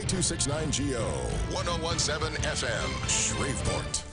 9269 GO, 1017 FM, Shreveport.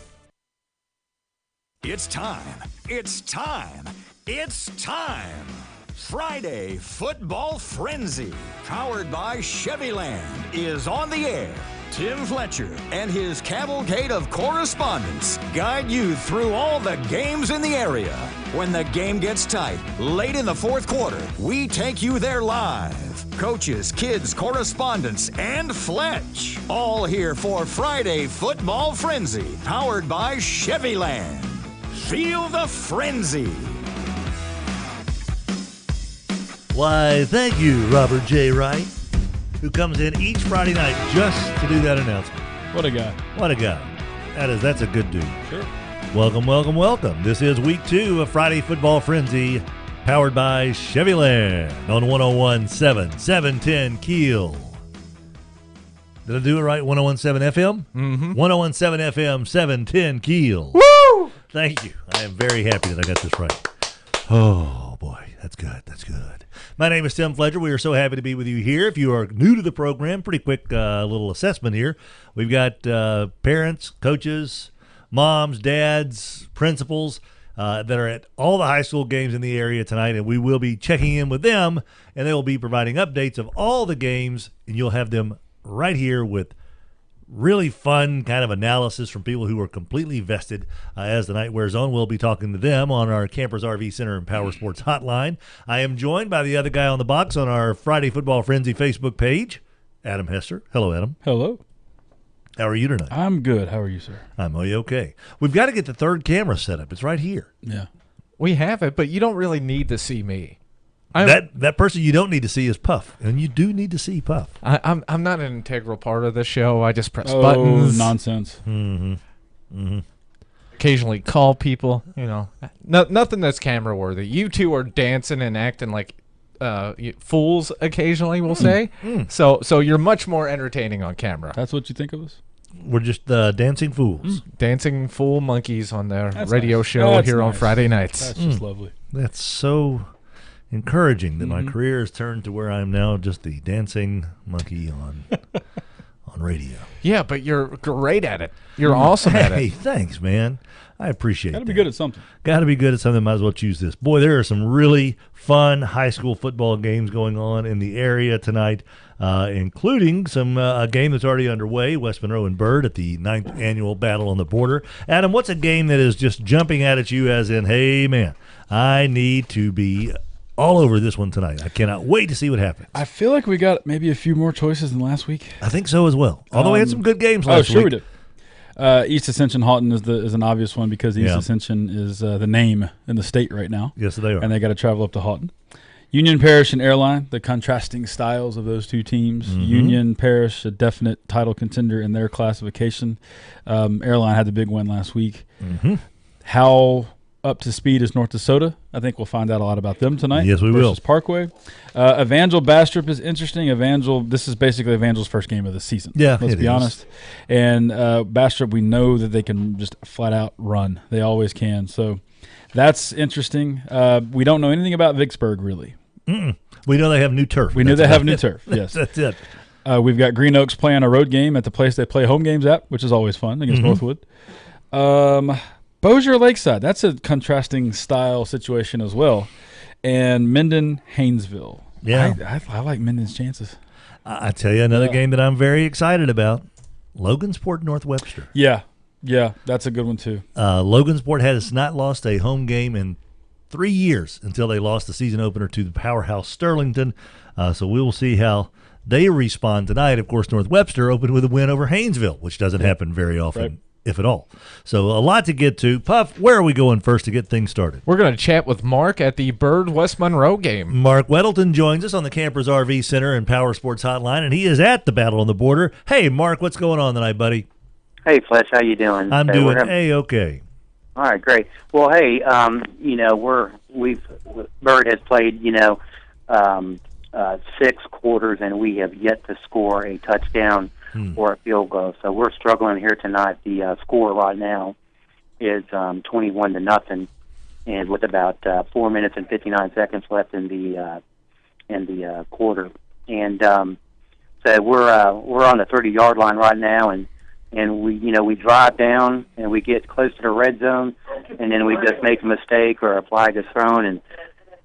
It's time. It's time. It's time. Friday Football Frenzy, powered by Chevyland, is on the air. Tim Fletcher and his cavalcade of correspondents guide you through all the games in the area. When the game gets tight, late in the fourth quarter, we take you there live. Coaches, kids, correspondents, and Fletch, all here for Friday Football Frenzy, powered by Chevyland. Feel the frenzy. Why, thank you, Robert J. Wright, who comes in each Friday night just to do that announcement. What a guy. What a guy. That's a good dude. Sure. Welcome, welcome, welcome. This is week 2 of Friday Football Frenzy, powered by Chevyland on 101.7, 710 Keel. Did I do it right? 101.7 FM? Mm-hmm. 101.7 FM, 710 Keel. Woo! Thank you. I am very happy that I got this right. Oh, boy. That's good. That's good. My name is Tim Fletcher. We are so happy to be with you here. If you are new to the program, pretty quick little assessment here. We've got parents, coaches, moms, dads, principals that are at all the high school games in the area tonight, and we will be checking in with them, and they will be providing updates of all the games, and you'll have them right here with really fun kind of analysis from people who are completely vested as the night wears on. We'll be talking to them on our Campers RV Center and Power Sports hotline. I am joined by the other guy on the box on our Friday Football Frenzy Facebook page, Adam Hester. Hello, Adam. Hello. How are you tonight? I'm good. How are you, sir? I'm okay. We've got to get the third camera set up. It's right here. Yeah. We have it, but you don't really need to see me. That person you don't need to see is Puff, and you do need to see Puff. I'm not an integral part of the show. I just press buttons. Nonsense. Mm-hmm. Mm-hmm. Occasionally call people. You know, nothing that's camera worthy. You two are dancing and acting like fools. Occasionally, we'll say. So you're much more entertaining on camera. That's what you think of us? We're just dancing fools. Dancing fool monkeys on their That's radio nice. show That's here on nice. Friday nights. That's just lovely. That's so encouraging that my career has turned to where I'm now just the dancing monkey on radio. Yeah, but you're great at it. You're awesome at Hey, it. thanks, man. I appreciate that. Got to be good at something. Got to be good at something. Might as well choose this. Boy, there are some really fun high school football games going on in the area tonight, including some a game that's already underway, West Monroe and Byrd at the 9th Annual Battle on the Border. Adam, what's a game that is just jumping out at you as in, hey, man, I need to be all over this one tonight. I cannot wait to see what happens. I feel like we got maybe a few more choices than last week. I think so as well. Although we had some good games last week. We did. East Ascension Houghton is an obvious one because East Ascension is the name in the state right now. Yes, they are. And they got to travel up to Houghton. Union Parish and Airline, the contrasting styles of those two teams. Union Parish, a definite title contender in their classification. Airline had the big win last week. How up to speed is North Dakota? I think we'll find out a lot about them tonight. Yes, we will. Versus Parkway. Evangel Bastrop is interesting. This is basically Evangel's first game of the season. Yeah, let's be honest. And Bastrop, we know that they can just flat out run. They always can. So that's interesting. We don't know anything about Vicksburg, really. We know they have new turf. We knew they have new turf. Yes, that's it. We've got Green Oaks playing a road game at the place they play home games at, which is always fun against Northwood. Bossier Lakeside, that's a contrasting style situation as well. And Minden, Haynesville. Yeah. I like Minden's chances. I tell you, another game that I'm very excited about, Logansport, North Webster. Yeah, that's a good one too. Logansport has not lost a home game in 3 years until they lost the season opener to the powerhouse Sterlington. So we will see how they respond tonight. Of course, North Webster opened with a win over Haynesville, which doesn't happen very often, if at all. So a lot to get to. Puff, where are we going first to get things started? We're going to chat with Mark at the Byrd West Monroe game. Mark Weddleton joins us on the Campers RV Center and Power Sports Hotline, and he is at the Battle on the Border. Hey, Mark, what's going on tonight, buddy? Hey, Fletch, how you doing? I'm doing A-okay. All right, great. Well, hey, Byrd has played, 6 quarters, and we have yet to score a touchdown or a field goal. So we're struggling here tonight. The score right now is 21-0, and with about 4 minutes and 59 seconds left in the quarter. And So we're on the 30-yard line right now, and we drive down and we get close to the red zone, and then we just make a mistake or a flag is thrown,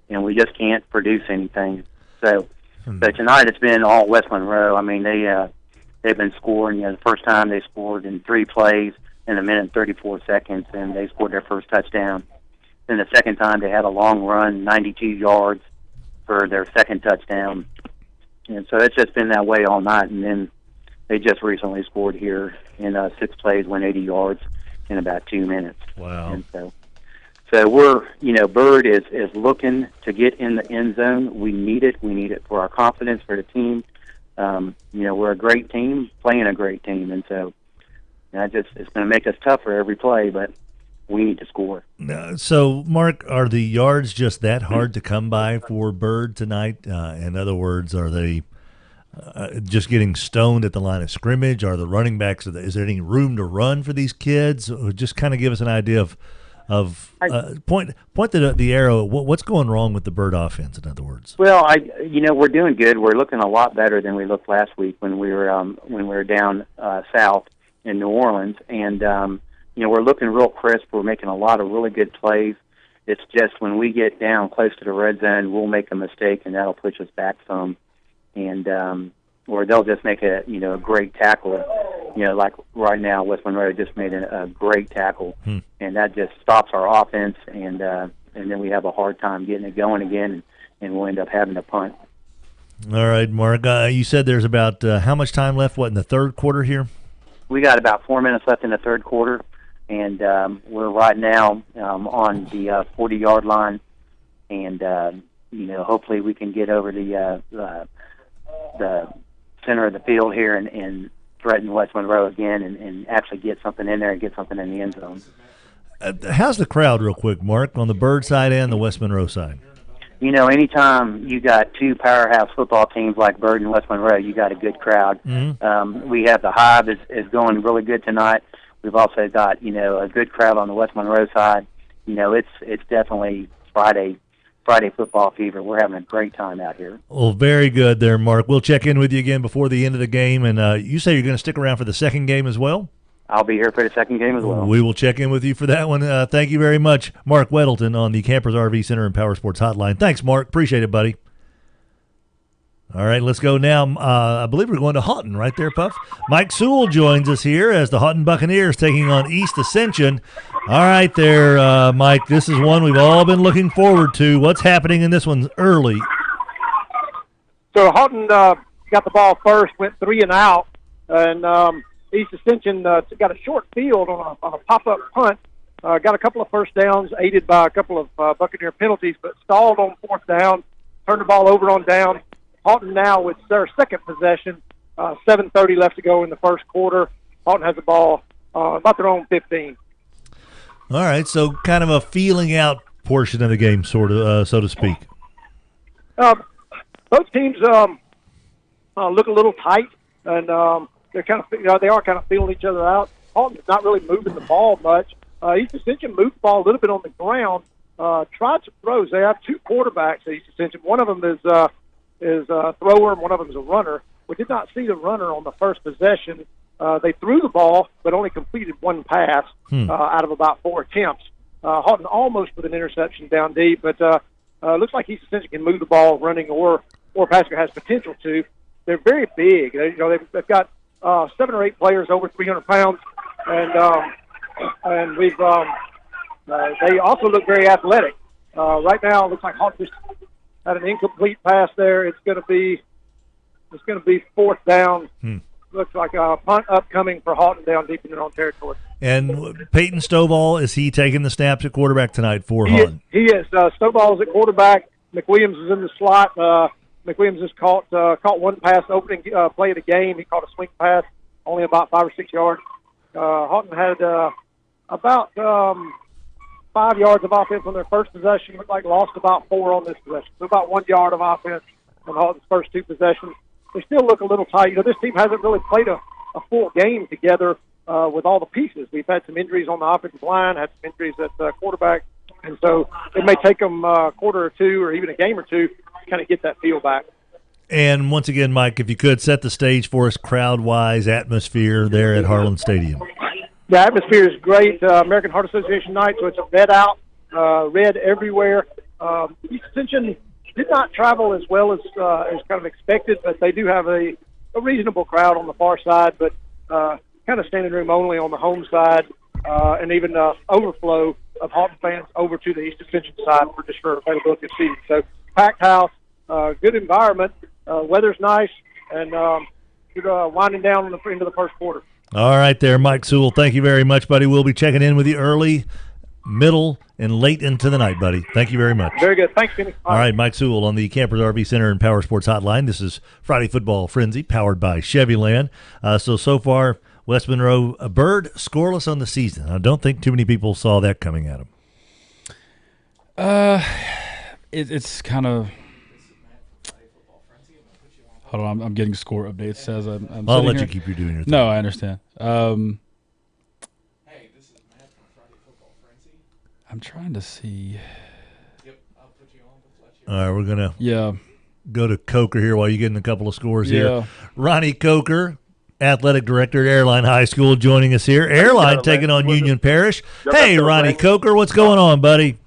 and we just can't produce anything. So tonight it's been all West Monroe. I mean, they've been scoring. The first time they scored in 3 plays in a minute and 34 seconds, and they scored their first touchdown. Then the second time they had a long run, 92 yards for their second touchdown. And so it's just been that way all night. And then they just recently scored here in 6 plays, 180 yards in about 2 minutes. Wow. And so we're, Bird is looking to get in the end zone. We need it. We need it for our confidence for the team. We're a great team, playing a great team. And so it's going to make us tougher every play, but we need to score. So, Mark, are the yards just that hard to come by for Bird tonight? In other words, are they just getting stoned at the line of scrimmage? Are the running backs? Is there any room to run for these kids? Or just kind of give us an idea of point the arrow. What's going wrong with the Bird offense? In other words. Well, we're doing good. We're looking a lot better than we looked last week when we were down south in New Orleans, and we're looking real crisp. We're making a lot of really good plays. It's just when we get down close to the red zone, we'll make a mistake, and that'll push us back some. And or they'll just make a great tackle. Like right now, West Monroe just made a great tackle, and that just stops our offense, and then we have a hard time getting it going again, and we'll end up having to punt. All right, Mark. You said there's about how much time left? What, in the third quarter here? We got about 4 minutes left in the third quarter. And we're right now on the 40-yard line, and hopefully we can get over the center of the field here and threaten West Monroe again, and actually get something in there and get something in the end zone. How's the crowd, real quick, Mark, on the Bird side and the West Monroe side? Anytime you got 2 powerhouse football teams like Bird and West Monroe, you got a good crowd. Mm-hmm. We have the Hive is going really good tonight. We've also got, a good crowd on the West Monroe side. It's definitely Friday football fever. We're having a great time out here. Well, very good there, Mark. We'll check in with you again before the end of the game. And you say you're going to stick around for the second game as well? I'll be here for the second game as well. We will check in with you for that one. Thank you very much, Mark Weddleton on the Campers RV Center and Power Sports Hotline. Thanks, Mark. Appreciate it, buddy. All right, let's go now. I believe we're going to Houghton right there, Puff. Mike Sewell joins us here as the Houghton Buccaneers taking on East Ascension. All right there, Mike. This is one we've all been looking forward to. What's happening in this one early? So Houghton got the ball first, went 3 and out, and East Ascension got a short field on a pop-up punt. Got a couple of first downs, aided by a couple of Buccaneer penalties, but stalled on 4th down, turned the ball over on down. Houghton now with their second possession, 7:30 left to go in the first quarter. Houghton has the ball about their own 15. All right, so kind of a feeling out portion of the game, sort of, so to speak. Both teams look a little tight, and they're kind of they are kind of feeling each other out. Houghton's not really moving the ball much. East Ascension moved the ball a little bit on the ground. Tried some throws. They have 2 quarterbacks at East Ascension. One of them is a thrower, and one of them is a runner. We did not see the runner on the first possession. They threw the ball, but only completed 1 pass out of about 4 attempts. Houghton almost with an interception down deep, but looks like East Ascension can move the ball running or passing, has potential to. They're very big. They've got 7 or 8 players over 300 pounds, and we've they also look very athletic. Right now, it looks like Houghton just had an incomplete pass there. It's going to be 4th down. Looks like a punt upcoming for Houghton down deep in their own territory. And Peyton Stovall, is he taking the snaps at quarterback tonight for Houghton? He is. Stovall is at quarterback. McWilliams is in the slot. McWilliams has caught 1 pass opening play of the game. He caught a swing pass, only about 5 or 6 yards. Houghton had about 5 yards of offense on their first possession. Looked like lost about 4 on this possession. So about 1 yard of offense on Houghton's first 2 possessions. They still look a little tight. This team hasn't really played a full game together with all the pieces. We've had some injuries on the offensive line, had some injuries at quarterback, and so it may take them a quarter or 2 or even a game or 2 to kind of get that feel back. And once again, Mike, if you could set the stage for us, crowd-wise, atmosphere there at Harlan Stadium. The atmosphere is great. American Heart Association night, so it's a red out, red everywhere. East Extension did not travel as well as kind of expected, but they do have a reasonable crowd on the far side, but kind of standing room only on the home side, and even overflow of Hawton fans over to the East Extension side for availability of seating. So packed house, good environment, weather's nice, and winding down into the first quarter. All right there, Mike Sewell. Thank you very much, buddy. We'll be checking in with you early, middle, and late into the night, buddy. Thank you very much. Very good. Thanks, Kenny. All right, Mike Sewell on the Campers RV Center and Power Sports Hotline. This is Friday Football Frenzy, powered by Chevyland. So far, West Monroe, a bird scoreless on the season. I don't think too many people saw that coming at them. It's kind of. Hold on, I'm getting score updates as I'm I'll let here. you keep doing your thing. No, I understand. Hey, this is Matt from Friday Football Frenzy. I'm trying to see. Yep, I'll put you on with Fletcher. All right, we're going Yeah. to go to Coker here while you're getting a couple of scores Yeah. here. Ronnie Coker, athletic director at Airline High School, joining us here. Airline taking on Union Parish. Hey, Ronnie Coker, what's going on, buddy?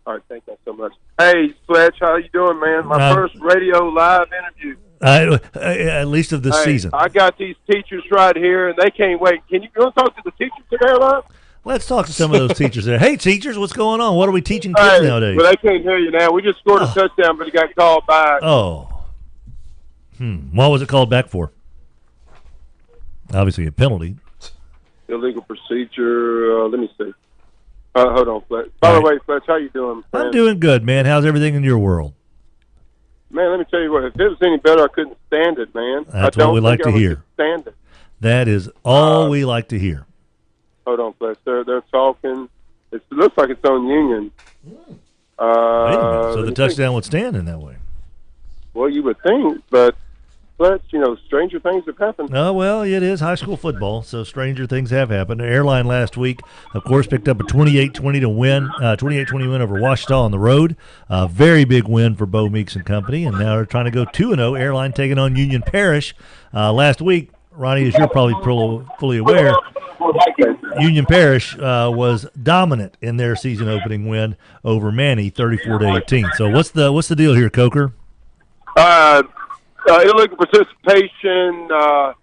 All right, thank you so much. Hey, Fletch, how you doing, man? My first radio live interview. At least of the season. I got these teachers right here, and they can't wait. You want to talk to the teachers at Airline? Let's talk to some of those teachers there. Hey, teachers, what's going on? What are we teaching kids nowadays? Well, they can't hear you now. We just scored a touchdown, but it got called back. Oh. What was it called back for? Obviously a penalty. Illegal procedure. Let me see. Hold on, Fletch. By the way, Fletch, how you doing, man? I'm doing good, man. How's everything in your world? Man, let me tell you what. If it was any better, I couldn't stand it, man. That's what we like to hear. Stand it. That is all we like to hear. Hold on, Fletch. They're talking. It looks like it's on Union. Wait a minute. So the touchdown would stand in that way. Well, you would think, but Fletch, stranger things have happened. Oh, well, it is high school football, so stranger things have happened. Airline last week, of course, picked up a 28-20 win over Ouachita on the road. A very big win for Bo Meeks and company, and now they're trying to go 2-0. Airline taking on Union Parish. Last week, Ronnie, as you're probably fully aware, Union Parish was dominant in their season opening win over Manny, 34-18. So what's the deal here, Coker? Illegal participation. I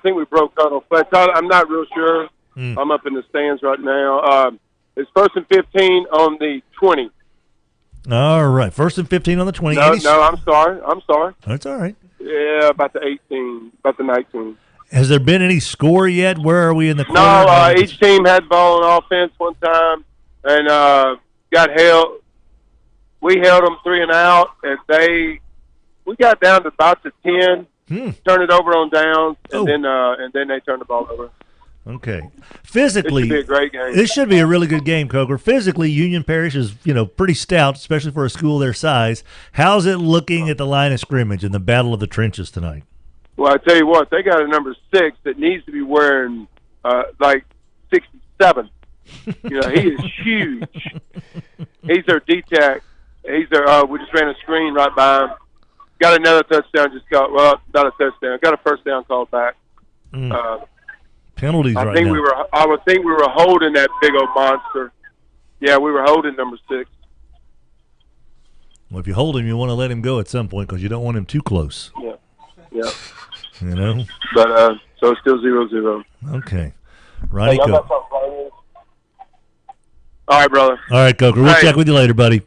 think we broke Colonel Fletch. I'm not real sure. I'm up in the stands right now. It's 1st and 15 on the 20. All right, 1st and 15 on the 20. No, I'm sorry. That's all right. Yeah, about the 18, about the 19. Has there been any score yet? Where are we in the quarter? No, each team had the ball on offense one time and got held. We held them 3 and out, and we got down to about the 10, turned it over on downs, and then they turned the ball over. Okay. Physically, it should be a great game. This should be a really good game, Coker. Physically, Union Parish is pretty stout, especially for a school their size. How's it looking at the line of scrimmage in the Battle of the Trenches tonight? Well, I tell you what, they got a number 6 that needs to be wearing like 67. He is huge. He's their D-tack. He's their. We just ran a screen right by him. Got another touchdown just called. Well, not a touchdown. Got a first down called back. Penalties I right think now. I would think we were holding that big old monster. Yeah, we were holding number 6. Well, if you hold him, you want to let him go at some point because you don't want him too close. Yeah. But so it's still 0-0. Okay. Ronnie Coker. All right, brother. All right, Coker. We'll check with you later, buddy.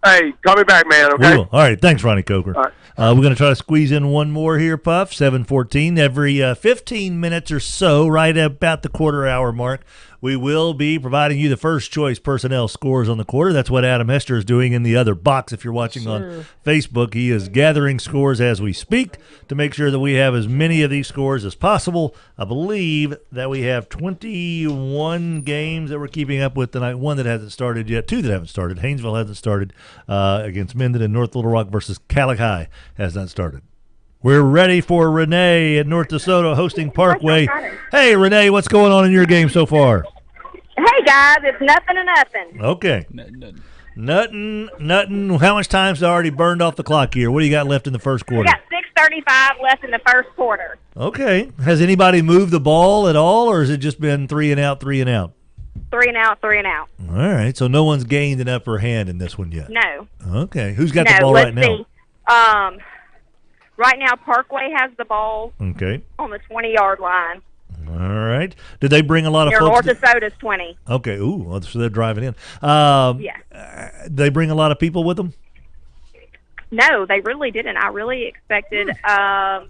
Hey, call me back, man, okay? We will. All right. Thanks, Ronnie Coker. All right. We're going to try to squeeze in one more here, Puff. 7:14. Every 15 minutes or so, right about the quarter-hour mark, we will be providing you the first-choice personnel scores on the quarter. That's what Adam Hester is doing in the other box. If you're watching on Facebook, he is gathering scores as we speak to make sure that we have as many of these scores as possible. I believe that we have 21 games that we're keeping up with tonight. One that hasn't started yet. 2 that haven't started. Haynesville hasn't started against Minden, and North Little Rock versus Calicut has not started. We're ready for Renee at North DeSoto hosting Parkway. Hey, Renee, what's going on in your game so far? Hey, guys, it's nothing to nothing. Okay. Nothing. How much time's already burned off the clock here? What do you got left in the first We quarter? got 2:35 left in the first quarter. Okay. Has anybody moved the ball at all, or has it just been 3 and out, 3 and out? 3 and out, 3 and out. All right. So no one's gained an upper hand in this one yet. No. Okay. Who's got the ball let's right now? see. Right now, Parkway has the ball Okay. on the 20-yard line. All right. Did they bring a lot of Near folks? North Dakota's 20. Okay. Ooh, well, so they're driving in. Yeah. They bring a lot of people with them? No, they really didn't. I really expected. Yeah,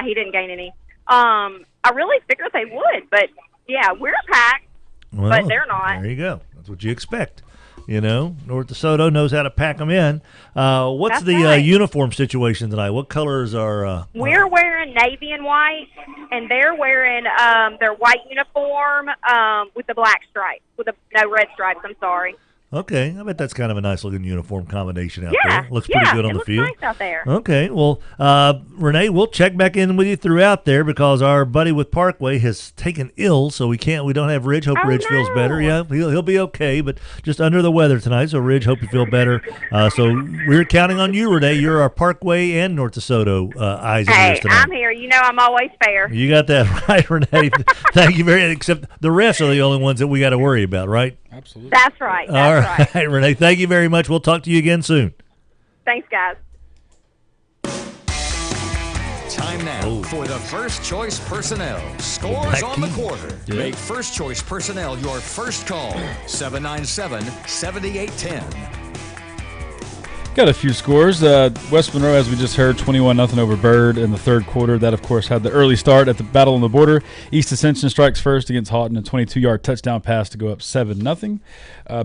he didn't gain any. I really figured they would, but yeah, we're packed, Well, but they're not. There you go. That's what you expect. You know, North DeSoto knows how to pack them in. What's That's the right. uniform situation tonight? What colors are? We're wearing navy and white, and they're wearing their white uniform with the black stripes, with no red stripes. I'm sorry. Okay, I bet that's kind of a nice looking uniform combination out Yeah, there. Looks pretty good on it the looks field. nice out there. Okay, well, Renee, we'll check back in with you throughout there because our buddy with Parkway has taken ill, so we don't have Ridge. Hope Oh, Ridge feels no. better. Yeah, he'll be okay, but just under the weather tonight. So Ridge, hope you feel better. So we're counting on you, Renee. You're our Parkway and North DeSoto eyes and Hey, ears tonight. I'm here. You know I'm always fair. You got that right, Renee. Thank you very much. Except the refs are the only ones that we got to worry about, right? Absolutely. That's right. All That's right, Renee. Thank you very much. We'll talk to you again soon. Thanks, guys. Time now for the first choice personnel. Scores Back on the team. quarter. Yeah. Make first choice personnel your first call. 797-7810. Got a few scores. West Monroe, as we just heard, 21-0 over Byrd in the third quarter. That, of course, had the early start at the Battle on the Border. East Ascension strikes first against Houghton, a 22-yard touchdown pass to go up 7-0.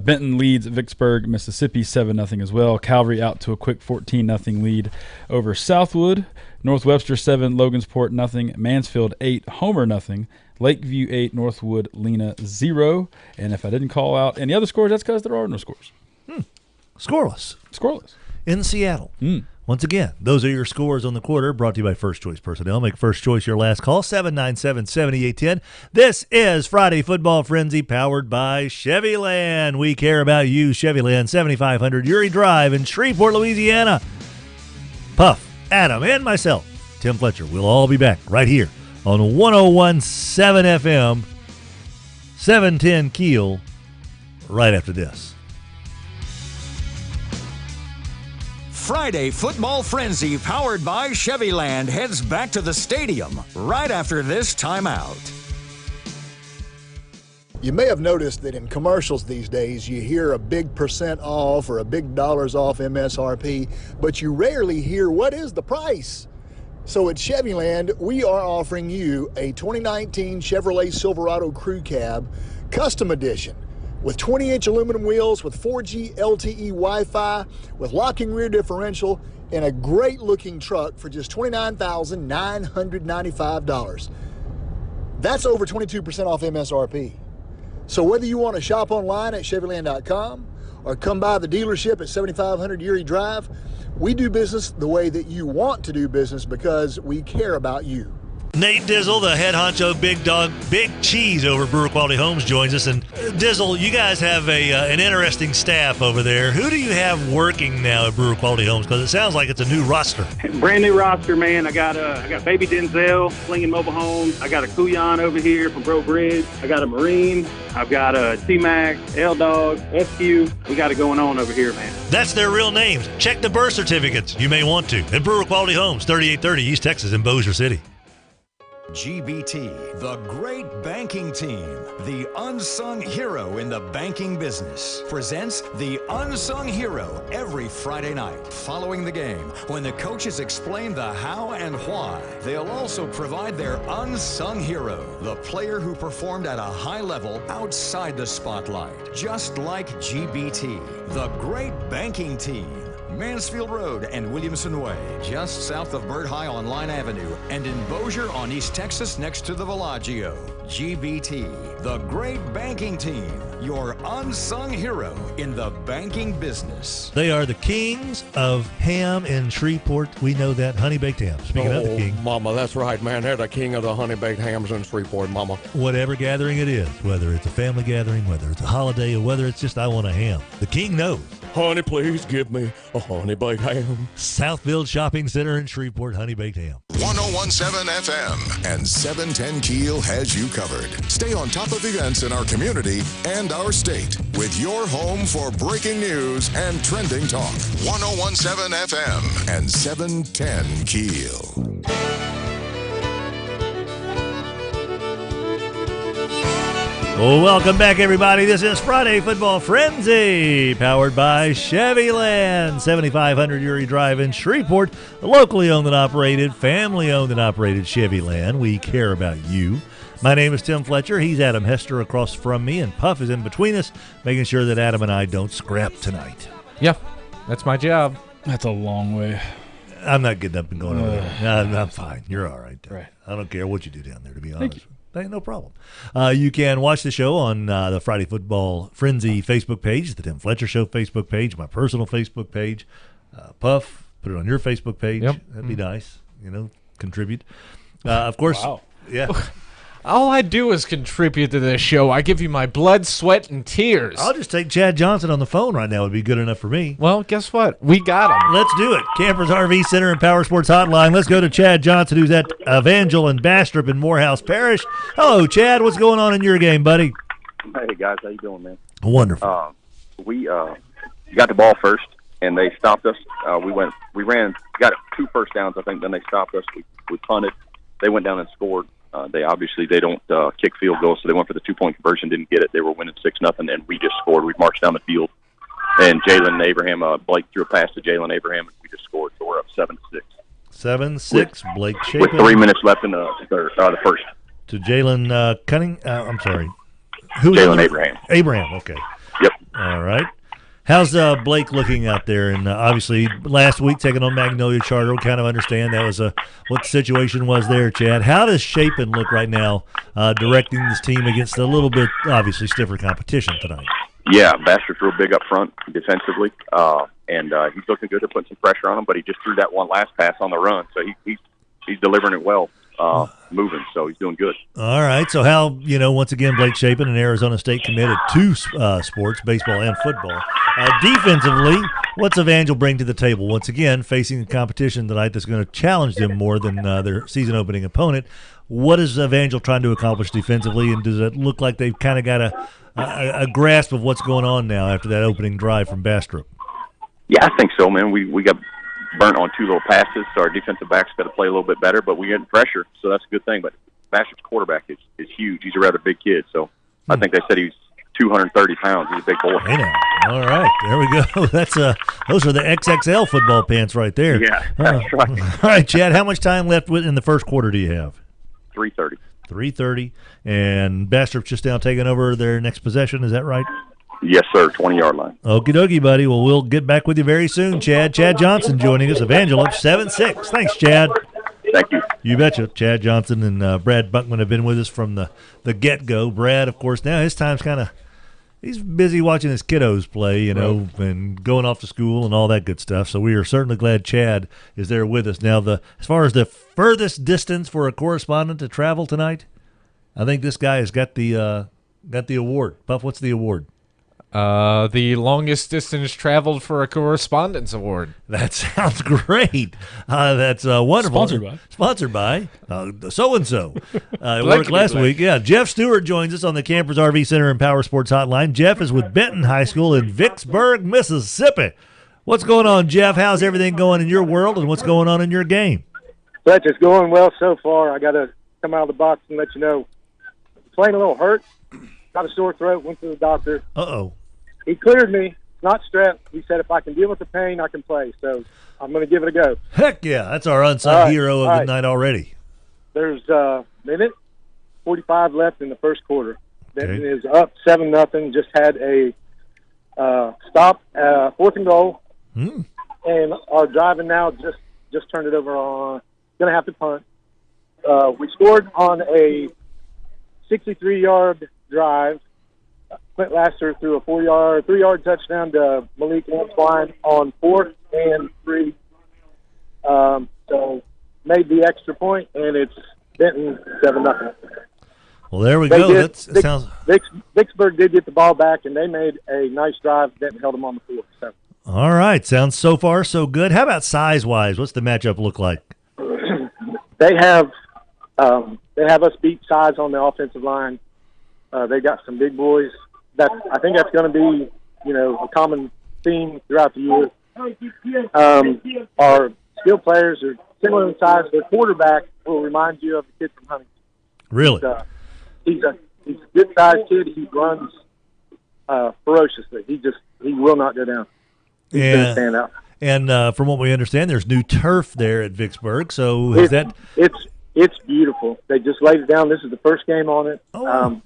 Benton leads Vicksburg, Mississippi, 7-0 as well. Calvary out to a quick 14-0 lead over Southwood. North Webster 7, Logansport 0, Mansfield 8, Homer 0, Lakeview 8, Northwood Lena 0. And if I didn't call out any other scores, that's because there are no scores. Scoreless. Scoreless. In Seattle. Once again, those are your scores on the quarter, brought to you by First Choice Personnel. Make First Choice your last call, 797-7810. This is Friday Football Frenzy, powered by Chevyland. We care about you, Chevyland, 7500 Uri Drive in Shreveport, Louisiana. Puff, Adam, and myself, Tim Fletcher, we'll all be back right here on 101.7 FM, 710 Keel, right after this. Friday Football Frenzy, powered by Chevyland, heads back to the stadium right after this timeout. You may have noticed that in commercials these days you hear a big % off or a big dollars off MSRP, but you rarely hear what is the price. So at Chevyland, we are offering you a 2019 Chevrolet Silverado Crew Cab Custom Edition with 20-inch aluminum wheels, with 4G LTE Wi-Fi, with locking rear differential, and a great-looking truck for just $29,995. That's over 22% off MSRP. So whether you want to shop online at Chevyland.com or come by the dealership at 7500 Uri Drive, we do business the way that you want to do business because we care about you. Nate Dizzle, the head honcho, big dog, big cheese over at Brewer Quality Homes, joins us. And Dizzle, you guys have an interesting staff over there. Who do you have working now at Brewer Quality Homes? Because it sounds like it's a new roster. Brand new roster, man. I got baby Denzel, Slinging Mobile Homes. I got a Kuyan over here from Bro Bridge. I got a Marine. I've got a T-Mac, L-Dog, SQ. We got it going on over here, man. That's their real names. Check the birth certificates. You may want to. At Brewer Quality Homes, 3830 East Texas in Bossier City. GBT, the great banking team, the unsung hero in the banking business, presents the Unsung Hero every Friday night. Following the game, when the coaches explain the how and why, they'll also provide their unsung hero, the player who performed at a high level outside the spotlight, just like GBT, the great banking team. Mansfield Road and Williamson Way, just south of Bird High on Line Avenue, and in Bossier on East Texas next to the Villaggio. GBT, the great banking team. your unsung hero in the banking business. They are the kings of ham in Shreveport. We know that. Honey baked ham. Speaking of the king. Mama, that's right, man. They're the king of the honey baked hams in Shreveport, Mama. Whatever gathering it is, whether it's a family gathering, whether it's a holiday, or whether it's just I want a ham, the king knows. Honey, please give me a honey baked ham. Southfield Shopping Center in Shreveport, honey baked ham. 1017 FM and 710 Keel has you covered. Stay on top of events in our community and our state with your home for breaking news and trending talk. 1017 FM and 710 Keel. Well, welcome back, everybody. This is Friday Football Frenzy, powered by Chevyland, 7500 Uri Drive in Shreveport, locally owned and operated, family-owned and operated Chevyland. We care about you. My name is Tim Fletcher. He's Adam Hester across from me, and Puff is in between us, making sure that Adam and I don't scrap tonight. Yeah, that's my job. That's a long way. I'm not getting up and going over there. No, I'm fine. You're all right. Right. I don't care what you do down there, to be honest. Thank you. No problem. You can watch the show on the Friday Football Frenzy Facebook page, the Tim Fletcher Show Facebook page, my personal Facebook page. Puff, put it on your Facebook page. Yep. That'd be nice. Contribute. Of course. Wow. Yeah. All I do is contribute to this show. I give you my blood, sweat, and tears. I'll just take Chad Johnson on the phone right now. Would be good enough for me. Well, guess what? We got him. Let's do it. Campers RV Center and Power Sports Hotline. Let's go to Chad Johnson, who's at Evangel and Bastrop in Morehouse Parish. Hello, Chad. What's going on in your game, buddy? Hey, guys. How you doing, man? Wonderful. We got the ball first, and they stopped us. We ran, got 2 first downs, I think. Then they stopped us. We punted. They went down and scored. They don't kick field goals, so they went for the 2-point conversion, didn't get it. They were winning 6-0, and we just scored. We marched down the field, and Jalen Abraham, Blake threw a pass to Jalen Abraham, and we just scored. So we're up 7-6. 7-6. Blake Chapin. With 3 minutes left in the first. To Jalen Cunning. I'm sorry. Jalen Abraham. Abraham. Okay. Yep. All right. How's Blake looking out there? And obviously, last week taking on Magnolia Charter, we kind of understand that was what the situation was there, Chad. How does Chapin look right now, directing this team against a little bit, obviously, stiffer competition tonight? Yeah, Bastard's real big up front defensively, and he's looking good to put some pressure on him. But he just threw that one last pass on the run, so he's delivering it well. Moving, so he's doing good. All right, so how, once again, Blake Chapin, an Arizona State committed to sports, baseball and football. Defensively, what's Evangel bring to the table? Once again, facing a competition tonight that's going to challenge them more than their season-opening opponent. What is Evangel trying to accomplish defensively, and does it look like they've kind of got a grasp of what's going on now after that opening drive from Bastrop? Yeah, I think so, man. We got burnt on 2 little passes, so our defensive backs got to play a little bit better, but we get pressure, so that's a good thing. But Bastrop's quarterback is huge. He's a rather big kid, so I think they said he's 230 pounds. He's a big boy. Hey now. All right, there we go. That's those are the XXL football pants right there. Yeah, that's right. All right, Chad, how much time left in the first quarter do you have? 3:30. 3:30, and Bastrop's just now taking over their next possession. Is that right? Yes, sir. 20-yard line. Okie dokie, buddy. Well, we'll get back with you very soon, Chad. Chad Johnson joining us. Evangel up 7-6. Thanks, Chad. Thank you. You betcha. Chad Johnson and Brad Buckman have been with us from the get-go. Brad, of course, now his time's he's busy watching his kiddos play, and going off to school and all that good stuff. So we are certainly glad Chad is there with us. Now, as far as the furthest distance for a correspondent to travel tonight, I think this guy has got the award. Puff, what's the award? The longest distance traveled for a correspondence award. That sounds great. That's wonderful. Sponsored by so-and-so. It worked last week. Yeah, Jeff Stewart joins us on the Campers RV Center and Power Sports Hotline. Jeff is with Benton High School in Vicksburg, Mississippi. What's going on, Jeff? How's everything going in your world, and what's going on in your game? Fletcher's going well so far. I got to come out of the box and let you know. Playing a little hurt. Got a sore throat. Went to the doctor. Uh-oh. He cleared me. Not strep. He said if I can deal with the pain, I can play. So I'm going to give it a go. Heck yeah. That's our unsung hero of the night already. There's a minute 45 left in the first quarter. Benton is up 7-0. Just had a stop, 4th and goal. And our driving now just turned it over on. Going to have to punt. We scored on a 63-yard drive. Clint Lasser threw a 3-yard touchdown to Malik Antoine on 4th and 3. So made the extra point, and it's Benton 7-0. Well, there we go. Sounds. Vicksburg did get the ball back, and they made a nice drive. Benton held them on the floor. So. All right. Sounds so far so good. How about size-wise? What's the matchup look like? They have us beat size on the offensive line. They got some big boys. I think that's going to be, a common theme throughout the year. Our skill players are similar in size. Their quarterback will remind you of the kid from Huntington. Really? He's a good-sized kid. He runs ferociously. He will not go down. He's going to stand out. And from what we understand, there's new turf there at Vicksburg. So it's beautiful. They just laid it down. This is the first game on it. Oh.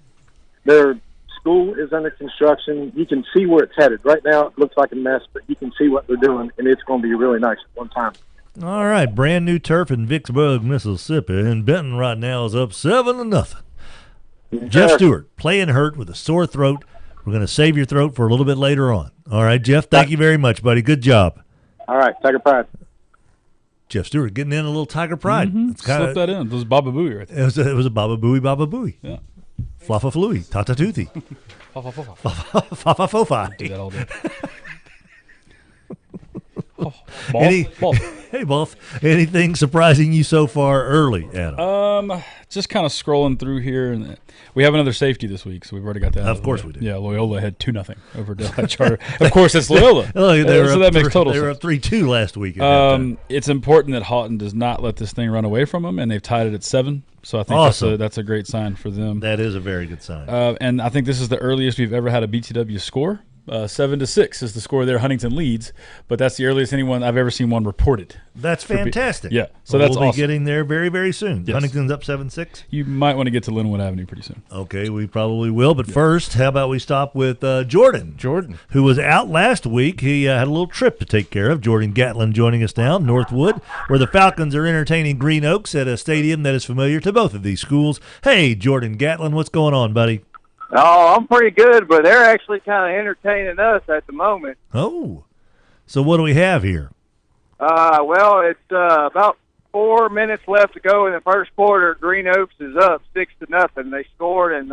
Their school is under construction. You can see where it's headed. Right now, it looks like a mess, but you can see what they're doing, and it's going to be really nice at one time. All right, brand new turf in Vicksburg, Mississippi, and Benton right now is up 7-0. Jeff Stewart playing hurt with a sore throat. We're going to save your throat for a little bit later on. All right, Jeff, thank you very much, buddy. Good job. All right, Tiger Pride. Jeff Stewart getting in a little Tiger Pride. Slip that in. It was Baba Booey right there. It was a Baba Booey, Baba Booey. Yeah. Fluffa Flooey, Tata Toothie. Fafa Fofi. Do that all day. Hey, Boff. Anything surprising you so far early, Adam? Just kind of scrolling through here, and we have another safety this week, so we've already got that. Of course we do. Yeah, Loyola had 2-0 over Delhi Charter. Of course, it's Loyola. So that makes total sense. They were up 3-2 last week. It's important that Houghton does not let this thing run away from them, and they've tied it at 7. So I think awesome. that's a great sign for them. That is a very good sign. And I think this is the earliest we've ever had a BTW score. 7-6 is the score there. Huntington leads, but that's the earliest I've ever seen one reported. That's fantastic. Yeah, so that's we'll awesome. Be getting there very, very soon. Yes. Huntington's up 7-6. You might want to get to Linwood Avenue pretty soon. Okay, we probably will. But first, how about we stop with Jordan? Jordan, who was out last week. He had a little trip to take care of. Jordan Gatlin joining us now, Northwood, where the Falcons are entertaining Green Oaks at a stadium that is familiar to both of these schools. Hey, Jordan Gatlin, what's going on, buddy? Oh, I'm pretty good, but they're actually kind of entertaining us at the moment. Oh, so what do we have here? Well, it's about 4 minutes left to go in the first quarter. Green Oaks is up 6-0. They scored and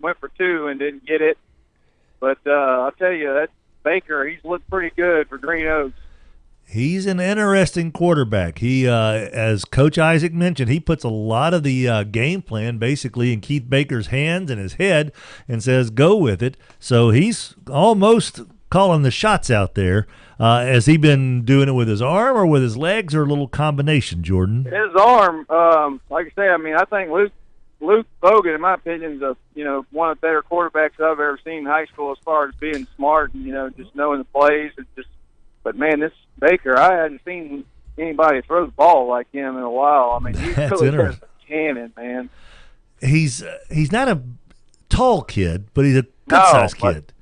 went for 2 and didn't get it. But I'll tell you, that Baker, he's looked pretty good for Green Oaks. He's an interesting quarterback. He, as Coach Isaac mentioned, he puts a lot of the game plan basically in Keith Baker's hands and his head and says, go with it. So he's almost calling the shots out there. Has he been doing it with his arm or with his legs or a little combination, Jordan? His arm, like I say, I think Luke Bogan, in my opinion, is one of the better quarterbacks I've ever seen in high school as far as being smart and, just knowing the plays. But, man, this Baker, I hadn't seen anybody throw the ball like him in a while. He's really a cannon, man. He's not a tall kid, but he's a good-sized kid.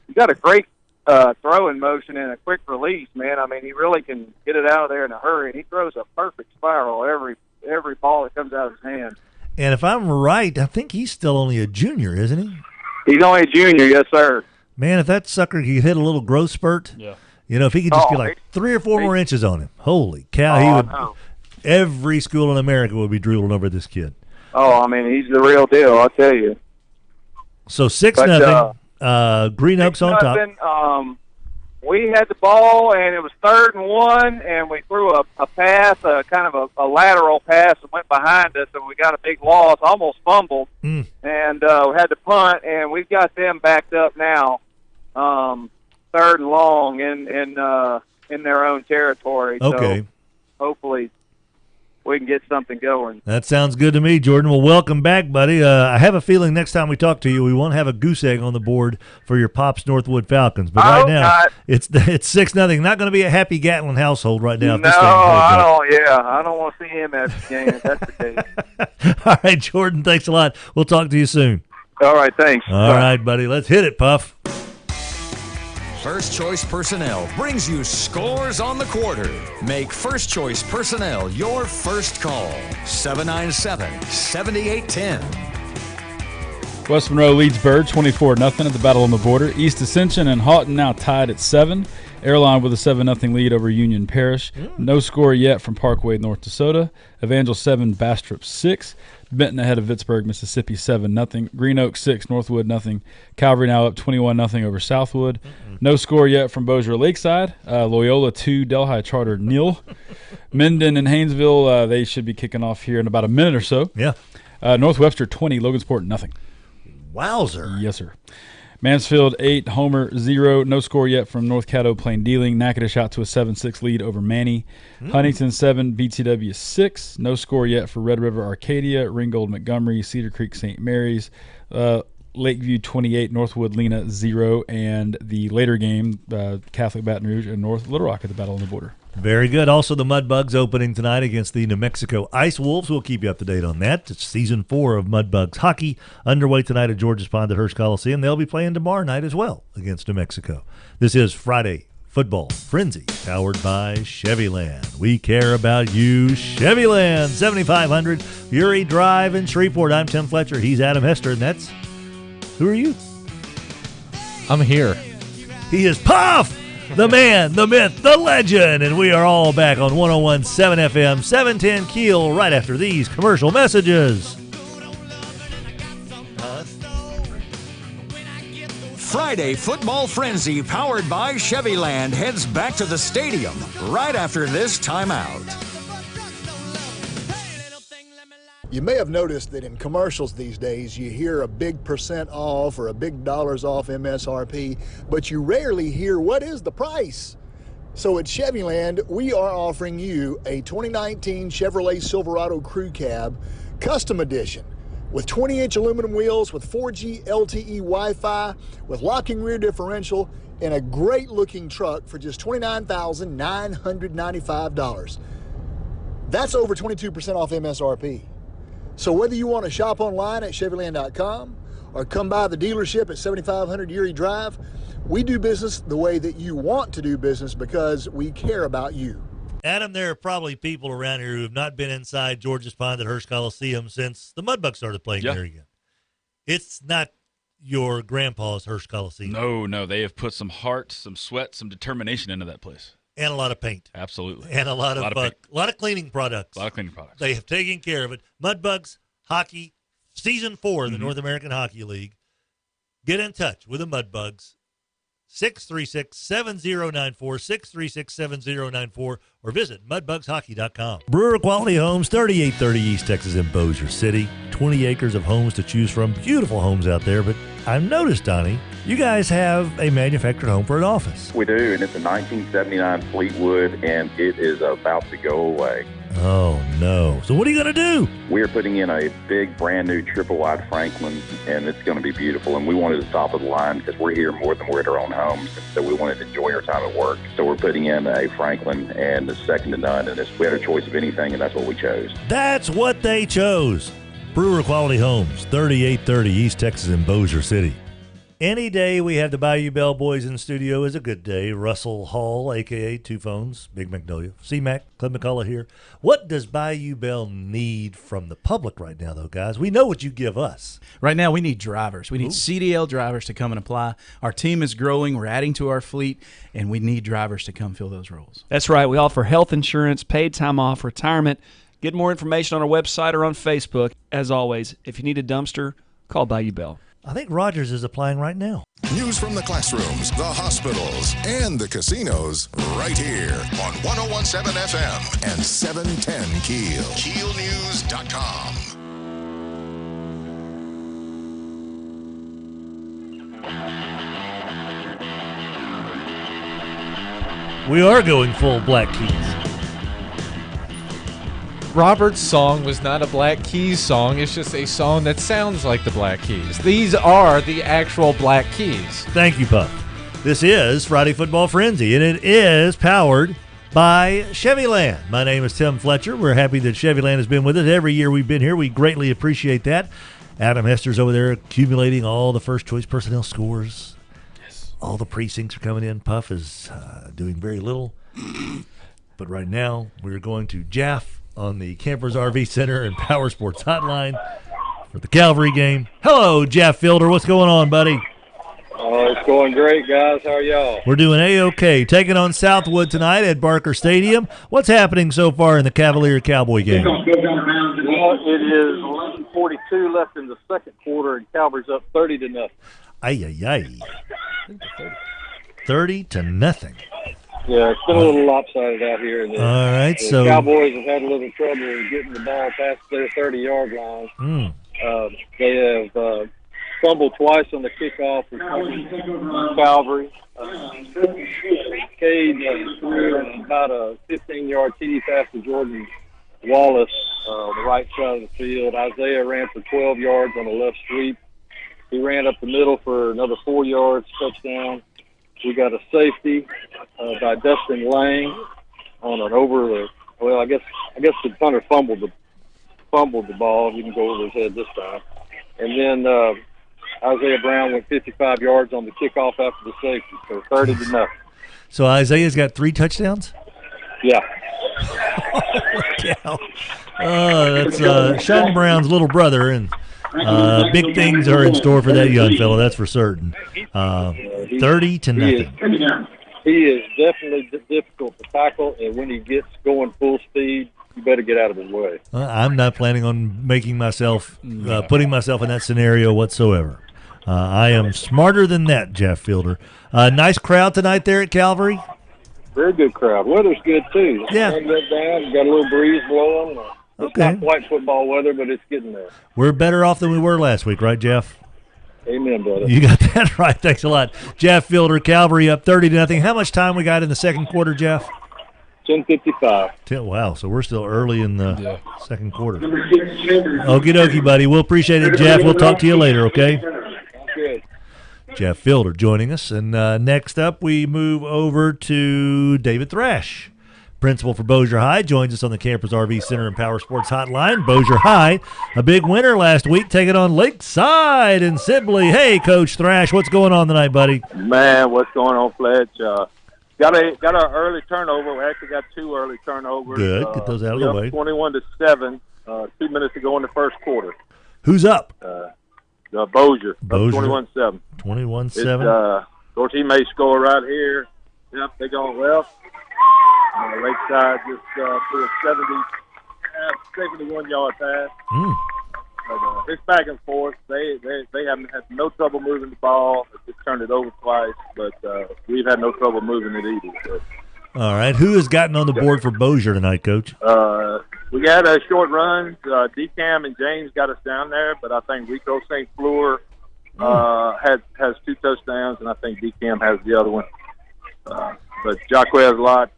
He's got a great throwing motion and a quick release, man. He really can get it out of there in a hurry, and he throws a perfect spiral every ball that comes out of his hand. And if I'm right, I think he's still only a junior, isn't he? He's only a junior, yes, sir. Man, if that sucker could hit a little growth spurt, yeah. If he could just get like 3 or 4 more inches on him, holy cow, he would. No. Every school in America would be drooling over this kid. Oh, he's the real deal, I'll tell you. So 6-0, Green Oaks on top. We had the ball, and it was 3rd and 1, and we threw a pass, kind of a lateral pass, and went behind us, and we got a big loss, almost fumbled, and we had to punt, and we've got them backed up now. 3rd and long in their own territory. Okay. So hopefully we can get something going. That sounds good to me, Jordan. Well, welcome back, buddy. I have a feeling next time we talk to you, we won't have a goose egg on the board for your Pops Northwood Falcons. But right now, not. it's 6-0. Not going to be a happy Gatlin household right now. No, I don't. Yeah, I don't want to see him at the game. If that's the case. All right, Jordan. Thanks a lot. We'll talk to you soon. All right, thanks. All right, buddy. Let's hit it, Puff. First Choice Personnel brings you scores on the quarter. Make First Choice Personnel your first call. 797-7810. West Monroe leads Bird 24-0 at the Battle on the Border. East Ascension and Houghton now tied at 7. Airline with a 7-0 lead over Union Parish. No score yet from Parkway, North Dakota. Evangel 7, Bastrop 6. Benton ahead of Vicksburg, Mississippi 7-0. Green Oak 6, Northwood 0. Calvary now up 21-0 over Southwood. No score yet from Bossier Lakeside. Loyola 2, Delhi Charter 0. Minden and Haynesville, they should be kicking off here in about a minute or so. Yeah. North Webster 20, Logansport 0. Wowzer. Yes, sir. Mansfield 8, Homer 0. No score yet from North Caddo Plain Dealing. Natchitoches out to a 7-6 lead over Manny. Huntington 7, BTW 6. No score yet for Red River Arcadia, Ringgold Montgomery, Cedar Creek St. Mary's. Lakeview 28, Northwood Lena 0. And the later game, Catholic Baton Rouge and North Little Rock at the Battle on the Border. Very good. Also, the Mudbugs opening tonight against the New Mexico Ice Wolves. We'll keep you up to date on that. It's season 4 of Mudbugs hockey underway tonight at George's Pond at Hirsch Coliseum. They'll be playing tomorrow night as well against New Mexico. This is Friday Football Frenzy, powered by Chevyland. We care about you, Chevyland. 7500 Uri Drive in Shreveport. I'm Tim Fletcher. He's Adam Hester, and that's... Who are you? I'm here. He is Puff! The man, the myth, the legend, and we are all back on 101.7 FM, 710 Keel, right after these commercial messages. Friday Football Frenzy, powered by Chevyland, heads back to the stadium right after this timeout. You may have noticed that in commercials these days you hear a big percent off or a big dollars off MSRP, but you rarely hear what is the price. So at Chevyland, we are offering you a 2019 Chevrolet Silverado Crew Cab Custom Edition with 20-inch aluminum wheels, with 4G LTE Wi-Fi, with locking rear differential, and a great-looking truck for just $29,995. That's over 22% off MSRP. So whether you want to shop online at Chevyland.com or come by the dealership at 7500 Uri Drive, we do business the way that you want to do business because we care about you. Adam, there are probably people around here who have not been inside George's Pond at Hirsch Coliseum since the Mudbugs started playing there again. It's not your grandpa's Hirsch Coliseum. No, they have put some heart, some sweat, some determination into that place. And a lot of paint. Absolutely. And a lot of cleaning products. A lot of cleaning products. They have taken care of it. Mudbugs Hockey, Season 4 of the North American Hockey League. Get in touch with the Mudbugs. 636-7094, 636-7094, or visit mudbugshockey.com. Brewer Quality Homes, 3830 East Texas in Bossier City. 20 acres of homes to choose from. Beautiful homes out there, but I've noticed, Donnie, you guys have a manufactured home for an office. We do, and it's a 1979 Fleetwood, and it is about to go away. Oh, no. So what are you going to do? We are putting in a big, brand-new triple-wide Franklin, and it's going to be beautiful. And we wanted to top of the line because we're here more than we're at our own homes, so we wanted to enjoy our time at work. So we're putting in a Franklin, and it's second to none, and we had a choice of anything, and that's what we chose. That's what they chose. Brewer Quality Homes, 3830 East Texas in Bossier City. Any day we have the Bayou Bell boys in the studio is a good day. Russell Hall, a.k.a. Two Phones, Big Magnolia, C-Mac, Clint McCullough here. What does Bayou Bell need from the public right now, though, guys? We know what you give us. Right now we need drivers. We need CDL drivers to come and apply. Our team is growing. We're adding to our fleet, and we need drivers to come fill those roles. That's right. We offer health insurance, paid time off, retirement. Get more information on our website or on Facebook. As always, if you need a dumpster, call Bayou Bell. I think Rogers is applying right now. News from the classrooms, the hospitals, and the casinos right here on 101.7 FM and 710 Keel. KeelNews.com. We are going full Black Keys. Robert's song was not a Black Keys song. It's just a song that sounds like the Black Keys. These are the actual Black Keys. Thank you, Pup. This is Friday Football Frenzy, and it is powered by Chevyland. My name is Tim Fletcher. We're happy that Chevyland has been with us every year we've been here. We greatly appreciate that. Adam Hester's over there accumulating all the first-choice personnel scores. Yes. All the precincts are coming in. Puff is doing very little. But right now, we're going to Jaff on the Campers RV Center and Power Sports Hotline for the Calvary game. Hello, Jeff Fielder. What's going on, buddy? Oh, it's going great, guys. How are y'all? We're doing A-OK. Taking on Southwood tonight at Barker Stadium. What's happening so far in the Cavalier-Cowboy game? Well, it is 11:42 left in the second quarter, and Calvary's up 30-0. Ay. 30-0. Yeah, it's been a little lopsided out here. And all right, the Cowboys have had a little trouble getting the ball past their 30-yard line. They have fumbled twice on the kickoff for Calvary. Cade threw about a 15-yard TD pass to Jordan Wallace on the right side of the field. Isaiah ran for 12 yards on the left sweep. He ran up the middle for another 4 yards, touchdown. We got a safety by Dustin Lang on an over the. Well, I guess the punter fumbled the ball. He didn't go over his head this time. And then Isaiah Brown went 55 yards on the kickoff after the safety, so 30-0. So Isaiah's got 3 touchdowns? Yeah. That's Sean Brown's little brother, and big things are in store for that young fellow, that's for certain. 30-0. He is definitely difficult to tackle, and when he gets going full speed, you better get out of his way. I'm not planning on making myself, putting myself in that scenario whatsoever. I am smarter than that, Jeff Fielder. Nice crowd tonight there at Calvary. Very good crowd. Weather's good, too. Yeah. Sun got down, got a little breeze blowing. It's not quite football weather, but it's getting there. We're better off than we were last week, right, Jeff? Amen, brother. You got that right. Thanks a lot. Jeff Fielder, Calvary up 30-0. How much time we got in the second quarter, Jeff? 10:55. Wow, so we're still early in the second quarter. Okie dokie, buddy. We'll appreciate it, Jeff. We'll talk to you later, okay? Good. Jeff Fielder joining us. And next up, we move over to David Thrash. Principal for Bossier High, joins us on the Campers RV Center and Power Sports Hotline. Bossier High, a big winner last week, taking on Lakeside and Sibley. Hey, Coach Thrash, what's going on tonight, buddy? Man, what's going on, Fletch? Got an early turnover. We actually got 2 early turnovers. Good, get those out of the way. 21-7. 2 minutes to go in the first quarter. Who's up? Bossier. 21-7. 21-7. Our team may score right here. Yep, they going well. Lakeside just threw a 71-yard pass. But, it's back and forth. They haven't had no trouble moving the ball. They just turned it over twice, but we've had no trouble moving it either. So. All right. Who has gotten on the board for Bossier tonight, Coach? We had a short run. DCAM and James got us down there, but I think Rico St. Fleur has 2 touchdowns, and I think DCAM has the other one. But Jaquez Lott,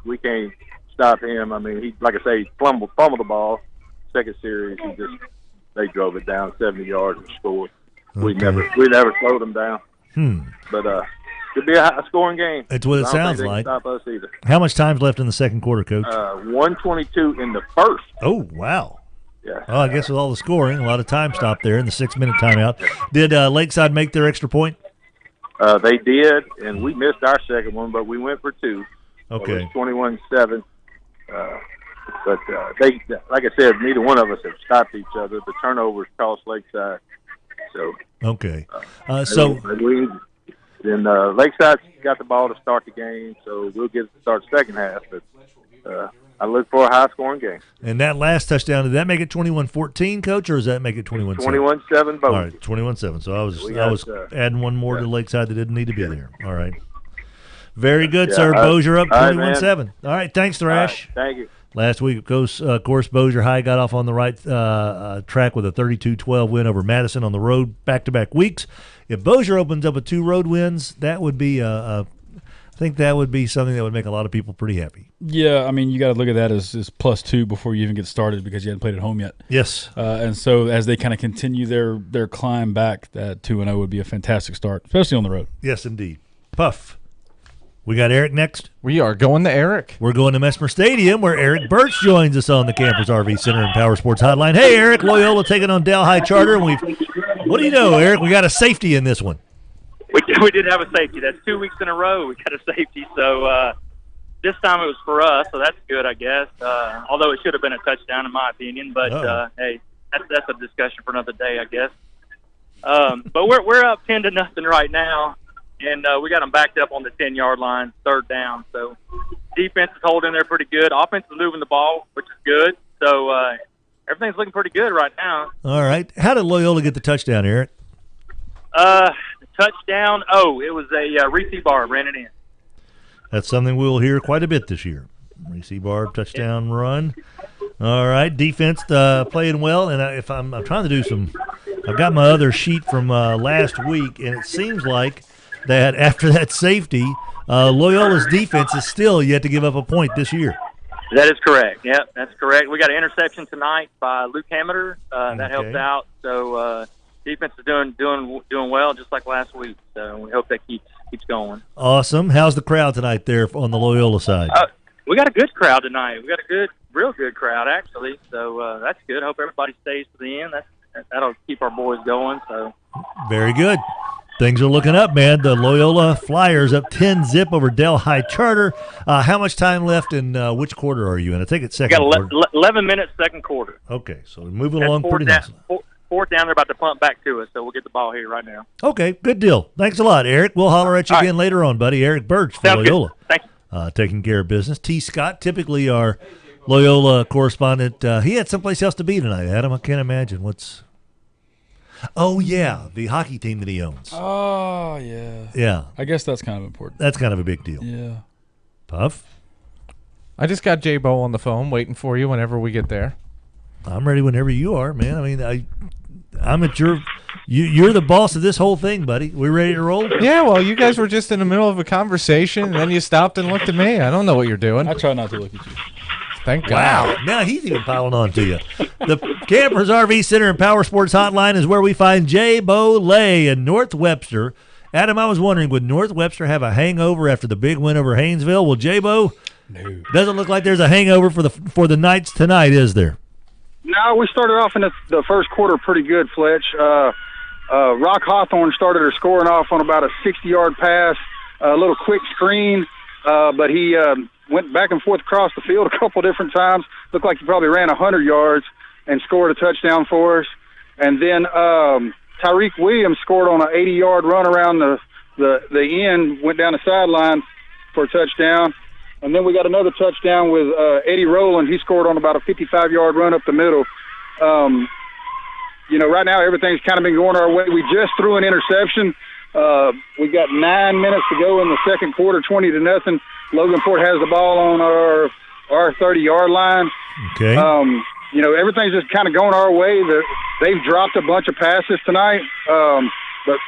we can't stop him. I mean, he, like I say, he fumbled the ball. Second series, they drove it down 70 yards and scored. Okay. We never slowed them down. But could be a high-scoring game. That's what it sounds like. Stop us either. How much time's left in the second quarter, Coach? 1:22 in the first. Oh, wow. Yeah. Well, I guess with all the scoring, a lot of time stopped there in the 6-minute timeout. Did Lakeside make their extra point? They did, and we missed our second one, but we went for 2. Okay. It was 21-7. But they, like I said, neither one of us have stopped each other. The turnovers cost Lakeside. So. Okay. Then Lakeside got the ball to start the game, so we'll get to start the second half. But I look for a high-scoring game. And that last touchdown, did that make it 21-14, Coach, or does that make it 21-7? 21-7 both. All right, 21-7. So I was adding one more to Lakeside that didn't need to be there. All right. Very good, sir. Bossier up 21-7. All right, thanks, Thrash. Right, thank you. Last week, of course, Bossier High got off on the right track with a 32-12 win over Madison on the road back-to-back weeks. If Bossier opens up with 2 road wins, that would be I think that would be something that would make a lot of people pretty happy. Yeah, I mean, you got to look at that as +2 before you even get started because you hadn't played at home yet. Yes. And so as they kind of continue their climb back, that 2-0 would be a fantastic start, especially on the road. Yes, indeed. Puff. We got Eric next. We are going to Eric. We're going to Mesmer Stadium, where Eric Birch joins us on the Campers RV Center and Power Sports Hotline. Hey, Eric, Loyola taking on Delhi Charter. And what do you know, Eric? We got a safety in this one. We did have a safety. That's 2 weeks in a row we got a safety. So this time it was for us, so that's good, I guess. Although it should have been a touchdown, in my opinion. But hey, that's a discussion for another day, I guess. But we're up 10-0 right now, and we got them backed up on the 10-yard line, third down. So defense is holding there pretty good. Offense is moving the ball, which is good. So everything's looking pretty good right now. All right. How did Loyola get the touchdown, Eric? The touchdown. Oh, it was a Reese Barb ran it in. That's something we'll hear quite a bit this year. Reese Barb touchdown run. All right. Defense playing well, and if I'm trying to do some. I've got my other sheet from last week, and it seems like that after that safety, Loyola's defense is still yet to give up a point this year. That is correct. Yep, that's correct. We got an interception tonight by Luke Hammeter. That helped out. So defense is doing well, just like last week. So we hope that keeps going. Awesome. How's the crowd tonight there on the Loyola side? We got a good crowd tonight. We got a real good crowd actually. So that's good. Hope everybody stays to the end. That'll keep our boys going. So very good. Things are looking up, man. The Loyola Flyers up 10-0 over Delhi Charter. How much time left, and which quarter are you in? I think it's second quarter. 11 minutes, second quarter. Okay, so we're moving along pretty nicely. Fourth down, they're about to pump back to us, so we'll get the ball here right now. Okay, good deal. Thanks a lot, Eric. We'll holler at you again later on, buddy. Eric Birch for Loyola. Thank you. Taking care of business. T. Scott, typically our Loyola correspondent. He had someplace else to be tonight, Adam. I can't imagine what's... Oh, yeah, the hockey team that he owns. Oh, yeah. Yeah. I guess that's kind of important. That's kind of a big deal. Yeah. Puff? I just got J-Bo on the phone waiting for you whenever we get there. I'm ready whenever you are, man. I mean, I'm at your... You're the boss of this whole thing, buddy. We ready to roll? Yeah, well, you guys were just in the middle of a conversation, and then you stopped and looked at me. I don't know what you're doing. I try not to look at you. Thank God. Wow. Now he's even piling on to you. The Campers RV Center and Power Sports Hotline is where we find J-Bo Lay in North Webster. Adam, I was wondering, would North Webster have a hangover after the big win over Haynesville? Well, J-Bo, no. Doesn't look like there's a hangover for the Knights tonight, is there? No, we started off in the first quarter pretty good, Fletch. Rock Hawthorne started her scoring off on about a 60-yard pass, a little quick screen, but he went back and forth across the field a couple different times. Looked like he probably ran 100 yards and scored a touchdown for us. And then Tyreek Williams scored on an 80-yard run around the end, went down the sideline for a touchdown. And then we got another touchdown with Eddie Rowland. He scored on about a 55-yard run up the middle. Right now everything's kind of been going our way. We just threw an interception. We got 9 minutes to go in the second quarter, 20-0. Loganport has the ball on our 30-yard line. Okay. Everything's just kind of going our way. They've dropped a bunch of passes tonight, but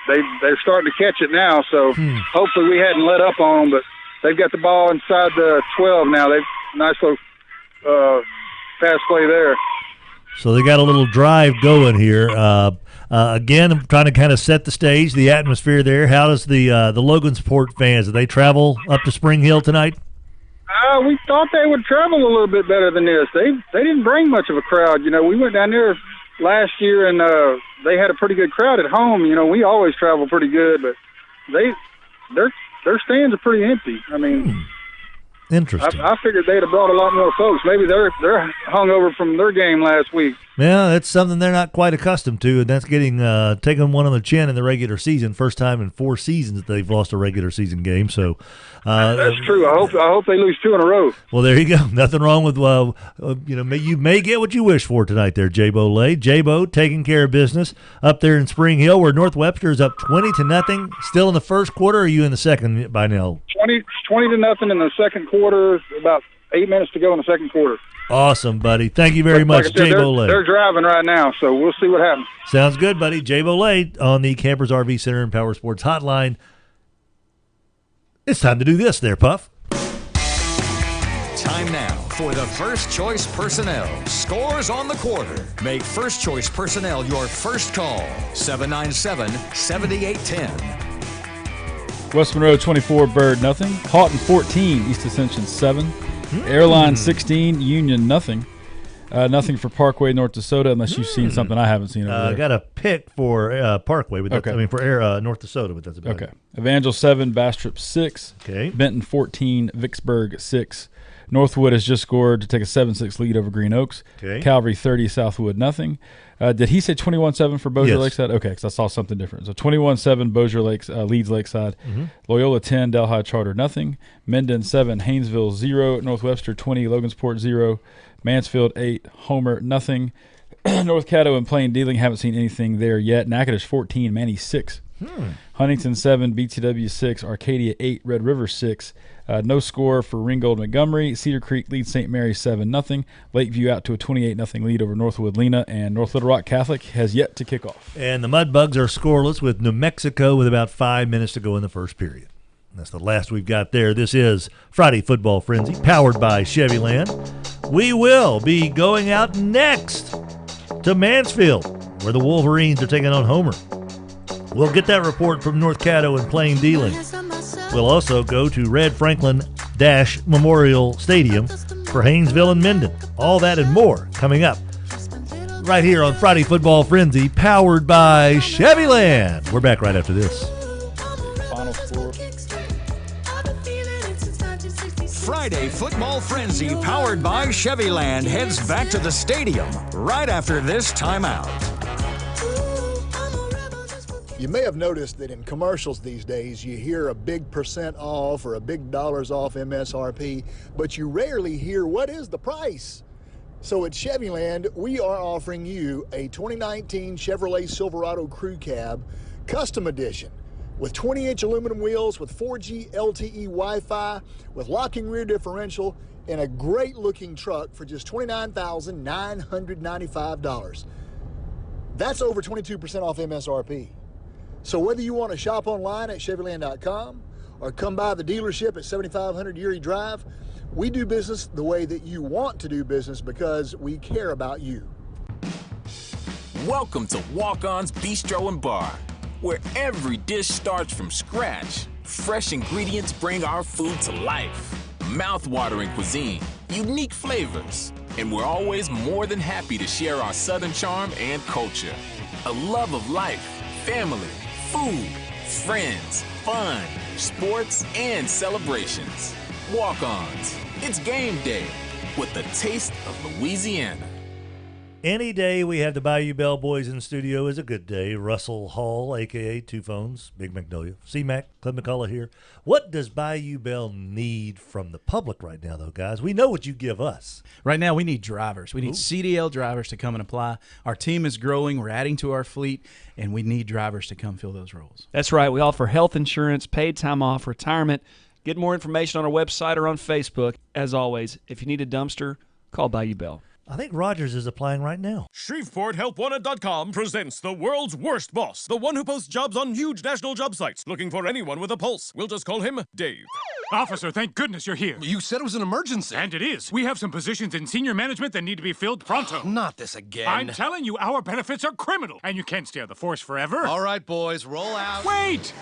they're starting to catch it now. So hopefully we hadn't let up on them, but they've got the ball inside the 12 now. They've nice little pass play there. So they got a little drive going here. Again, I'm trying to kind of set the stage, the atmosphere there. How does the Logansport fans, do they travel up to Spring Hill tonight? We thought they would travel a little bit better than this. They didn't bring much of a crowd. We went down there last year and they had a pretty good crowd at home. We always travel pretty good, but their stands are pretty empty. I mean, interesting. I figured they'd have brought a lot more folks. Maybe they're hungover from their game last week. Yeah, that's something they're not quite accustomed to, and that's getting taking one on the chin in the regular season. First time in 4 seasons that they've lost a regular season game. So that's true. I hope they lose 2 in a row. Well, there you go. Nothing wrong with you may get what you wish for tonight. There, J-Bo Lay. J-Bo taking care of business up there in Spring Hill, where North Webster is up 20-0. Still in the first quarter. Or are you in the second by now? 20-0 in the second quarter. About 8 minutes to go in the second quarter. Awesome, buddy. Thank you very much, J-Bo Lay. They're driving right now, so we'll see what happens. Sounds good, buddy. J-Bo Lay on the Campers RV Center and Power Sports Hotline. It's time to do this there, Puff. Time now for the First Choice Personnel. Scores on the quarter. Make First Choice Personnel your first call. 797-7810. West Monroe 24, Bird nothing. Houghton 14, East Ascension 7. Airline 16, Union nothing. Nothing for Parkway, North DeSoto, unless you've seen something I haven't seen over there. I got a pick for Parkway, but for North DeSoto, but that's about it. Evangel 7, Bastrop 6. Okay. Benton 14, Vicksburg 6. Northwood has just scored to take a 7-6 lead over Green Oaks. Okay. Calvary 30, Southwood nothing. Did he say 21-7 for Bossier Lakeside? Okay, because I saw something different. So 21-7, Bossier Lakes leads Lakeside. Loyola 10, Delhi Charter nothing. Menden 7, Haynesville 0. North Webster 20, Logansport 0. Mansfield 8, Homer nothing. North Caddo and Plain Dealing, haven't seen anything there yet. Natchitoches 14, Manny 6. Huntington 7, BTW 6, Arcadia 8, Red River 6. No score for Ringgold Montgomery. Cedar Creek leads St. Mary's 7-0. Lakeview out to a 28-0 lead over Northwood Lena, and North Little Rock Catholic has yet to kick off. And the Mudbugs are scoreless with New Mexico with about 5 minutes to go in the first period. That's the last we've got there. This is Friday Football Frenzy, powered by Chevyland. We will be going out next to Mansfield, where the Wolverines are taking on Homer. We'll get that report from North Caddo and Plain Dealing. We'll also go to Red Franklin Memorial Stadium for Haynesville and Minden. All that and more coming up right here on Friday Football Frenzy, powered by Chevyland. We're back right after this. Final score. Friday Football Frenzy, powered by Chevyland, heads back to the stadium right after this timeout. You may have noticed that in commercials these days, you hear a big % off or a big dollars off MSRP, but you rarely hear what is the price. So at Chevyland, we are offering you a 2019 Chevrolet Silverado Crew Cab Custom Edition with 20-inch aluminum wheels with 4G LTE Wi-Fi, with locking rear differential, and a great-looking truck for just $29,995. That's over 22% off MSRP. So whether you want to shop online at Chevyland.com or come by the dealership at 7500 Erie Drive, we do business the way that you want to do business because we care about you. Welcome to Walk-On's Bistro and Bar, where every dish starts from scratch. Fresh ingredients bring our food to life. Mouth-watering cuisine, unique flavors, and we're always more than happy to share our Southern charm and culture. A love of life, family, food, friends, fun, sports, and celebrations. Walk-Ons. It's game day with the taste of Louisiana. Any day we have the Bayou Bell Boys in studio is a good day. Russell Hall, a.k.a. Two Phones, Big Magnolia, C-Mac, Clint McCullough here. What does Bayou Bell need from the public right now, though, guys? We know what you give us. Right now we need drivers. We need CDL drivers to come and apply. Our team is growing. We're adding to our fleet, and we need drivers to come fill those roles. That's right. We offer health insurance, paid time off, retirement. Get more information on our website or on Facebook. As always, if you need a dumpster, call Bayou Bell. I think Rogers is applying right now. ShreveportHelpWanted.com presents the world's worst boss, the one who posts jobs on huge national job sites, looking for anyone with a pulse. We'll just call him Dave. Officer, thank goodness you're here. You said it was an emergency. And it is. We have some positions in senior management that need to be filled pronto. Not this again. I'm telling you, our benefits are criminal, and you can't stay on the force forever. All right, boys, roll out. Wait!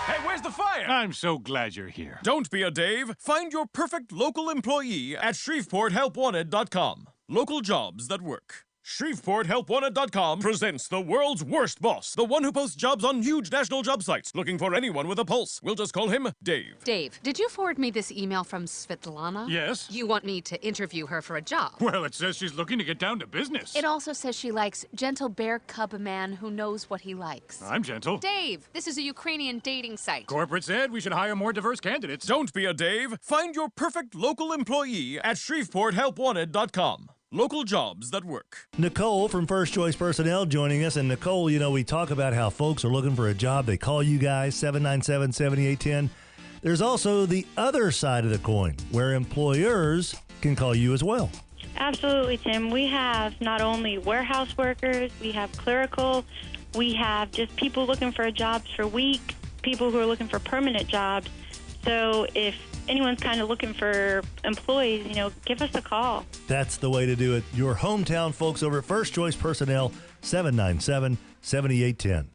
Hey, where's the fire? I'm so glad you're here. Don't be a Dave. Find your perfect local employee at ShreveportHelpWanted.com. Local jobs that work. ShreveportHelpWanted.com presents the world's worst boss, the one who posts jobs on huge national job sites, looking for anyone with a pulse. We'll just call him Dave. Dave, did you forward me this email from Svetlana? Yes. You want me to interview her for a job? Well, it says she's looking to get down to business. It also says she likes gentle bear cub man who knows what he likes. I'm gentle. Dave, this is a Ukrainian dating site. Corporate said we should hire more diverse candidates. Don't be a Dave. Find your perfect local employee at ShreveportHelpWanted.com. Local jobs that work. Nicole from First Choice Personnel joining us. And Nicole, you know, we talk about how folks are looking for a job. They call you guys, 797-7810. There's also the other side of the coin where employers can call you as well. Absolutely, Tim. We have not only warehouse workers, we have clerical, we have just people looking for jobs for week, people who are looking for permanent jobs. So if anyone's kind of looking for employees, you know, give us a call. That's the way to do it. Your hometown folks over at First Choice Personnel, 797-7810.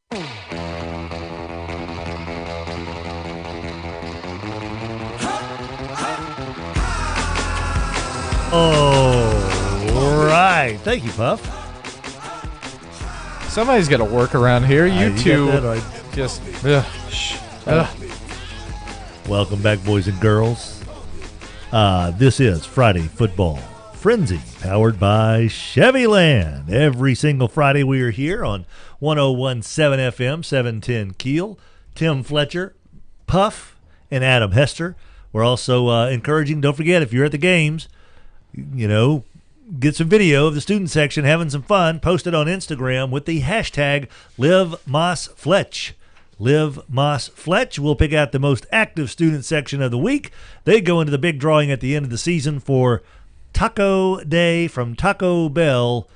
right. Thank you, Puff. Somebody's got to work around here. You two got that right. just. Welcome back, boys and girls. This is Friday Football Frenzy, powered by Chevyland. Every single Friday we are here on 101.7 FM, 710 Keel. Tim Fletcher, Puff, and Adam Hester. We're also encouraging, don't forget, if you're at the games, get some video of the student section having some fun. Post it on Instagram with the hashtag LiveMossFletch. LiveMossFletch. We'll pick out the most active student section of the week. They go into the big drawing at the end of the season for Taco Day from Taco Bell.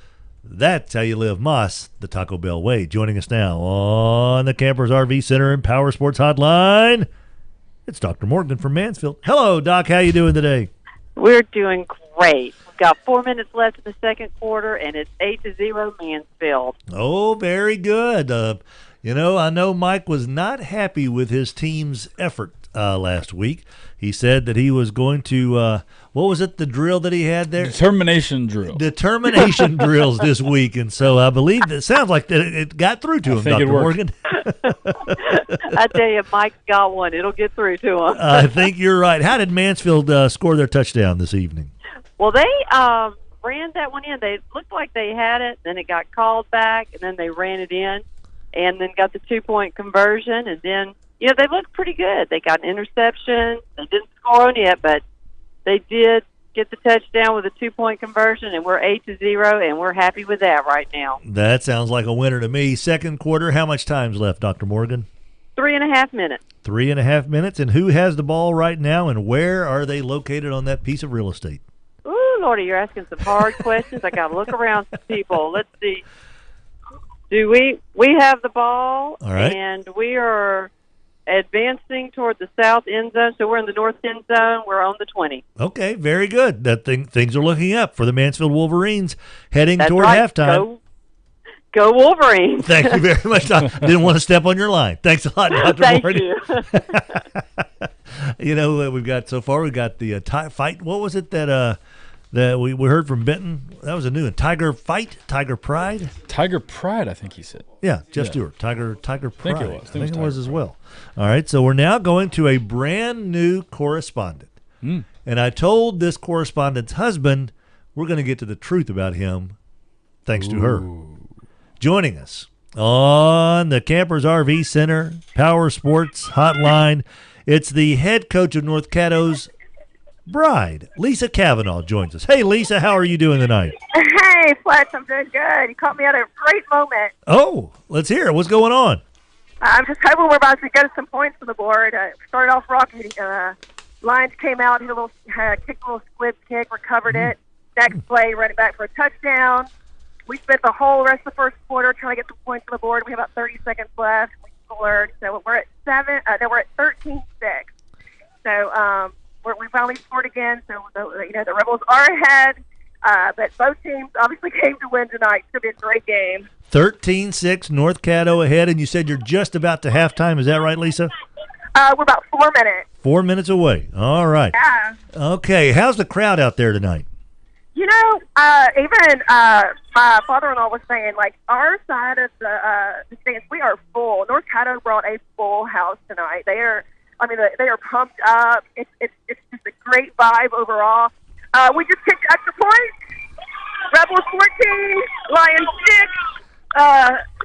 That's how you live Moss the Taco Bell way. Joining us now on the Campers RV Center and Power Sports Hotline, it's Dr. Morgan from Mansfield. Hello, Doc. How you doing today? We're doing great. We've got 4 minutes left in the second quarter, and it's 8-0 Mansfield. Oh, very good. I know Mike was not happy with his team's effort last week. He said that he was going to, what was it, the drill that he had there? Determination drill. Determination drills this week. And so I believe it sounds like it got through to him, Dr. Morgan. I tell you, Mike's got one. It'll get through to him. I think you're right. How did Mansfield score their touchdown this evening? Well, they ran that one in. They looked like they had it, then it got called back, and then they ran it in, and then got the 2-point conversion, and then they looked pretty good. They got an interception. They didn't score on it, but they did get the touchdown with a 2-point conversion, and we're 8-0, and we're happy with that right now. That sounds like a winner to me. Second quarter, how much time's left, Dr. Morgan? 3.5 minutes. 3.5 minutes, and who has the ball right now, and where are they located on that piece of real estate? Ooh, Lordy, you're asking some hard questions. I got to look around some people. Let's see. We have the ball, all right, and we are advancing toward the south end zone, so we're in the north end zone. We're on the 20. Okay, very good. Things are looking up for the Mansfield Wolverines heading That's toward right. halftime. Go Wolverines. Thank you very much. I didn't want to step on your line. Thanks a lot, Dr. Thank Morgan. you. We've got the fight. What was it that we heard from Benton? That was a new one. Tiger Fight, Tiger Pride. Tiger Pride, I think he said. Yeah, Jeff Stewart. Tiger Pride. I think it was. I think it was as well. All right, so we're now going to a brand new correspondent. And I told this correspondent's husband we're going to get to the truth about him thanks to her. Joining us on the Campers RV Center Power Sports Hotline, it's the head coach of North Caddo's bride, Lisa Cavanaugh, joins us. Hey, Lisa, how are you doing tonight? Hey, Fletch, I'm doing good. You caught me at a great moment. Oh, let's hear it. What's going on? I'm just hoping we're about to get some points on the board. Started off rocky. Lions came out, kicked a little squib kick, recovered it. Next play, ran it back for a touchdown. We spent the whole rest of the first quarter trying to get some points on the board. We have about 30 seconds left. We scored. So we're at 13-6. So we finally scored again. So the Rebels are ahead. But both teams obviously came to win tonight. It's going to be a great game. 13-6, North Caddo ahead, and you said you're just about to halftime. Is that right, Lisa? We're about 4 minutes. 4 minutes away. All right. Yeah. Okay, how's the crowd out there tonight? Even my father-in-law was saying, like, our side of the stands, we are full. North Caddo brought a full house tonight. They are pumped up. It's just a great vibe overall. We just kicked extra points. Rebels 14, Lions 6.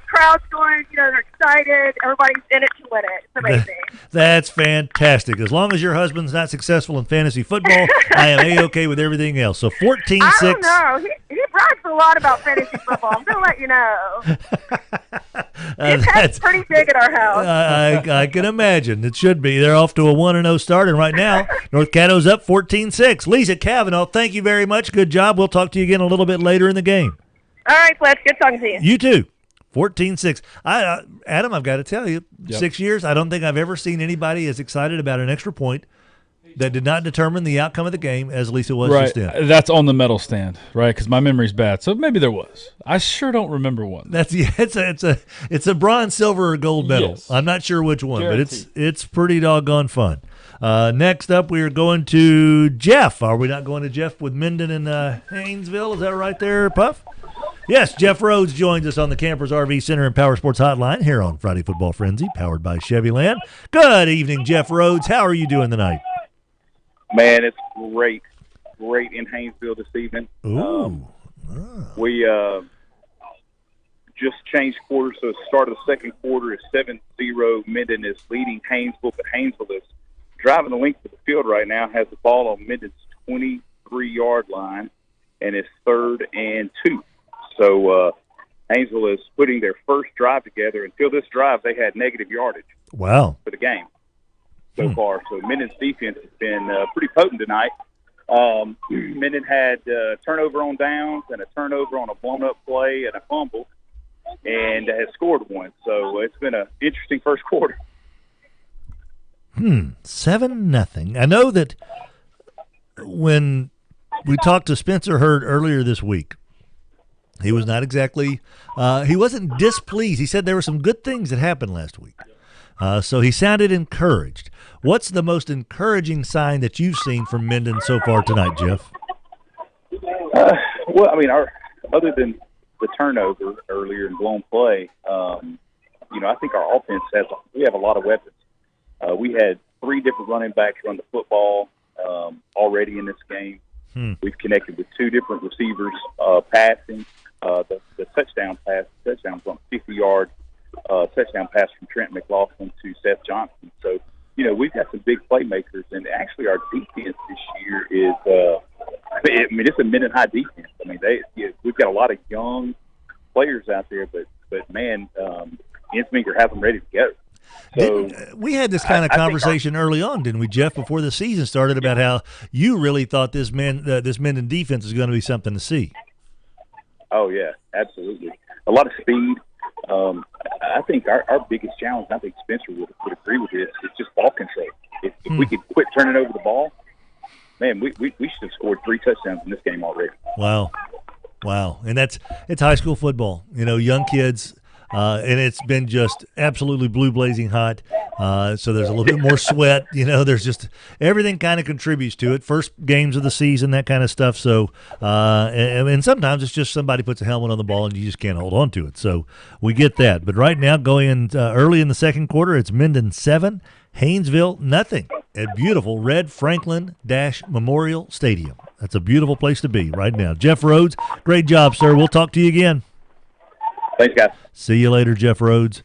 Crowd's going, they're excited. Everybody's in it to win it. It's amazing. That's fantastic. As long as your husband's not successful in fantasy football, I am A-okay with everything else. So 14-6. I don't know. He brags a lot about fantasy football. I'm going to let you know. It's pretty big at our house. I can imagine. It should be. They're off to a 1-0 start, and right now, North Caddo's up 14-6. Lisa Cavanaugh, thank you very much. Good job. We'll talk to you again a little bit later in the game. All right, Fletch. Good talking to you. You too. 14-6. Adam, I've got to tell you, 6 years, I don't think I've ever seen anybody as excited about an extra point that did not determine the outcome of the game as Lisa was just then. That's on the medal stand, right? Because my memory's bad. So maybe there was. I sure don't remember one. It's a bronze, silver, or gold medal. Yes. I'm not sure which one, Guaranteed. but it's pretty doggone fun. Next up, we are going to Jeff. Are we not going to Jeff with Minden and Haynesville? Is that right there, Puff? Yes, Jeff Rhodes joins us on the Campers RV Center and Power Sports Hotline here on Friday Football Frenzy, powered by Chevyland. Good evening, Jeff Rhodes. How are you doing tonight? Man, it's great in Haynesville this evening. Ooh. We just changed quarters, so the start of the second quarter is 7-0. Minden is leading Haynesville, but Haynesville is driving the length of the field right now, has the ball on Minden's 23-yard line, and it's 3rd and 2. So Haynesville is putting their first drive together. Until this drive, they had negative yardage. Wow. For the game so far. So Minden's defense has been pretty potent tonight. Minden had a turnover on downs and a turnover on a blown-up play and a fumble, and has scored one. So it's been an interesting first quarter. 7-0. I know that when we talked to Spencer Hurd earlier this week, he was not exactly he wasn't displeased. He said there were some good things that happened last week. So he sounded encouraged. What's the most encouraging sign that you've seen from Minden so far tonight, Jeff? Well, I mean, other than the turnover earlier and blown play, I think our offense we have a lot of weapons. We had 3 different running backs run the football already in this game. We've connected with 2 different receivers passing. The touchdown pass, touchdown was on a 50-yard touchdown pass from Trent McLaughlin to Seth Johnson. So, we've got some big playmakers, and actually our defense this year is, it's a Minden High defense. I mean, we've got a lot of young players out there, but man, Insminger has them ready to go. So we had this kind of conversation early on, didn't we, Jeff, before the season started, about how you really thought this Minden defense is going to be something to see. Oh, yeah, absolutely. A lot of speed. I think our biggest challenge, and I think Spencer would agree with this, is just ball control. If we could quit turning over the ball, man, we should have scored 3 touchdowns in this game already. Wow. And it's high school football, young kids. And it's been just absolutely blue blazing hot. So there's a little bit more sweat. There's just everything kind of contributes to it. First games of the season, that kind of stuff. So, and sometimes it's just somebody puts a helmet on the ball and you just can't hold on to it. So we get that. But right now, going early in the second quarter, it's Minden 7, Haynesville nothing at beautiful Red Franklin Memorial Stadium. That's a beautiful place to be right now. Jeff Rhodes, great job, sir. We'll talk to you again. Thanks, guys. See you later, Jeff Rhodes.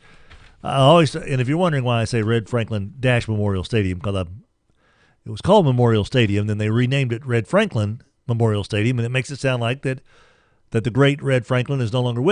And if you're wondering why I say Red Franklin Memorial Stadium, because it was called Memorial Stadium, then they renamed it Red Franklin Memorial Stadium, and it makes it sound like that the great Red Franklin is no longer with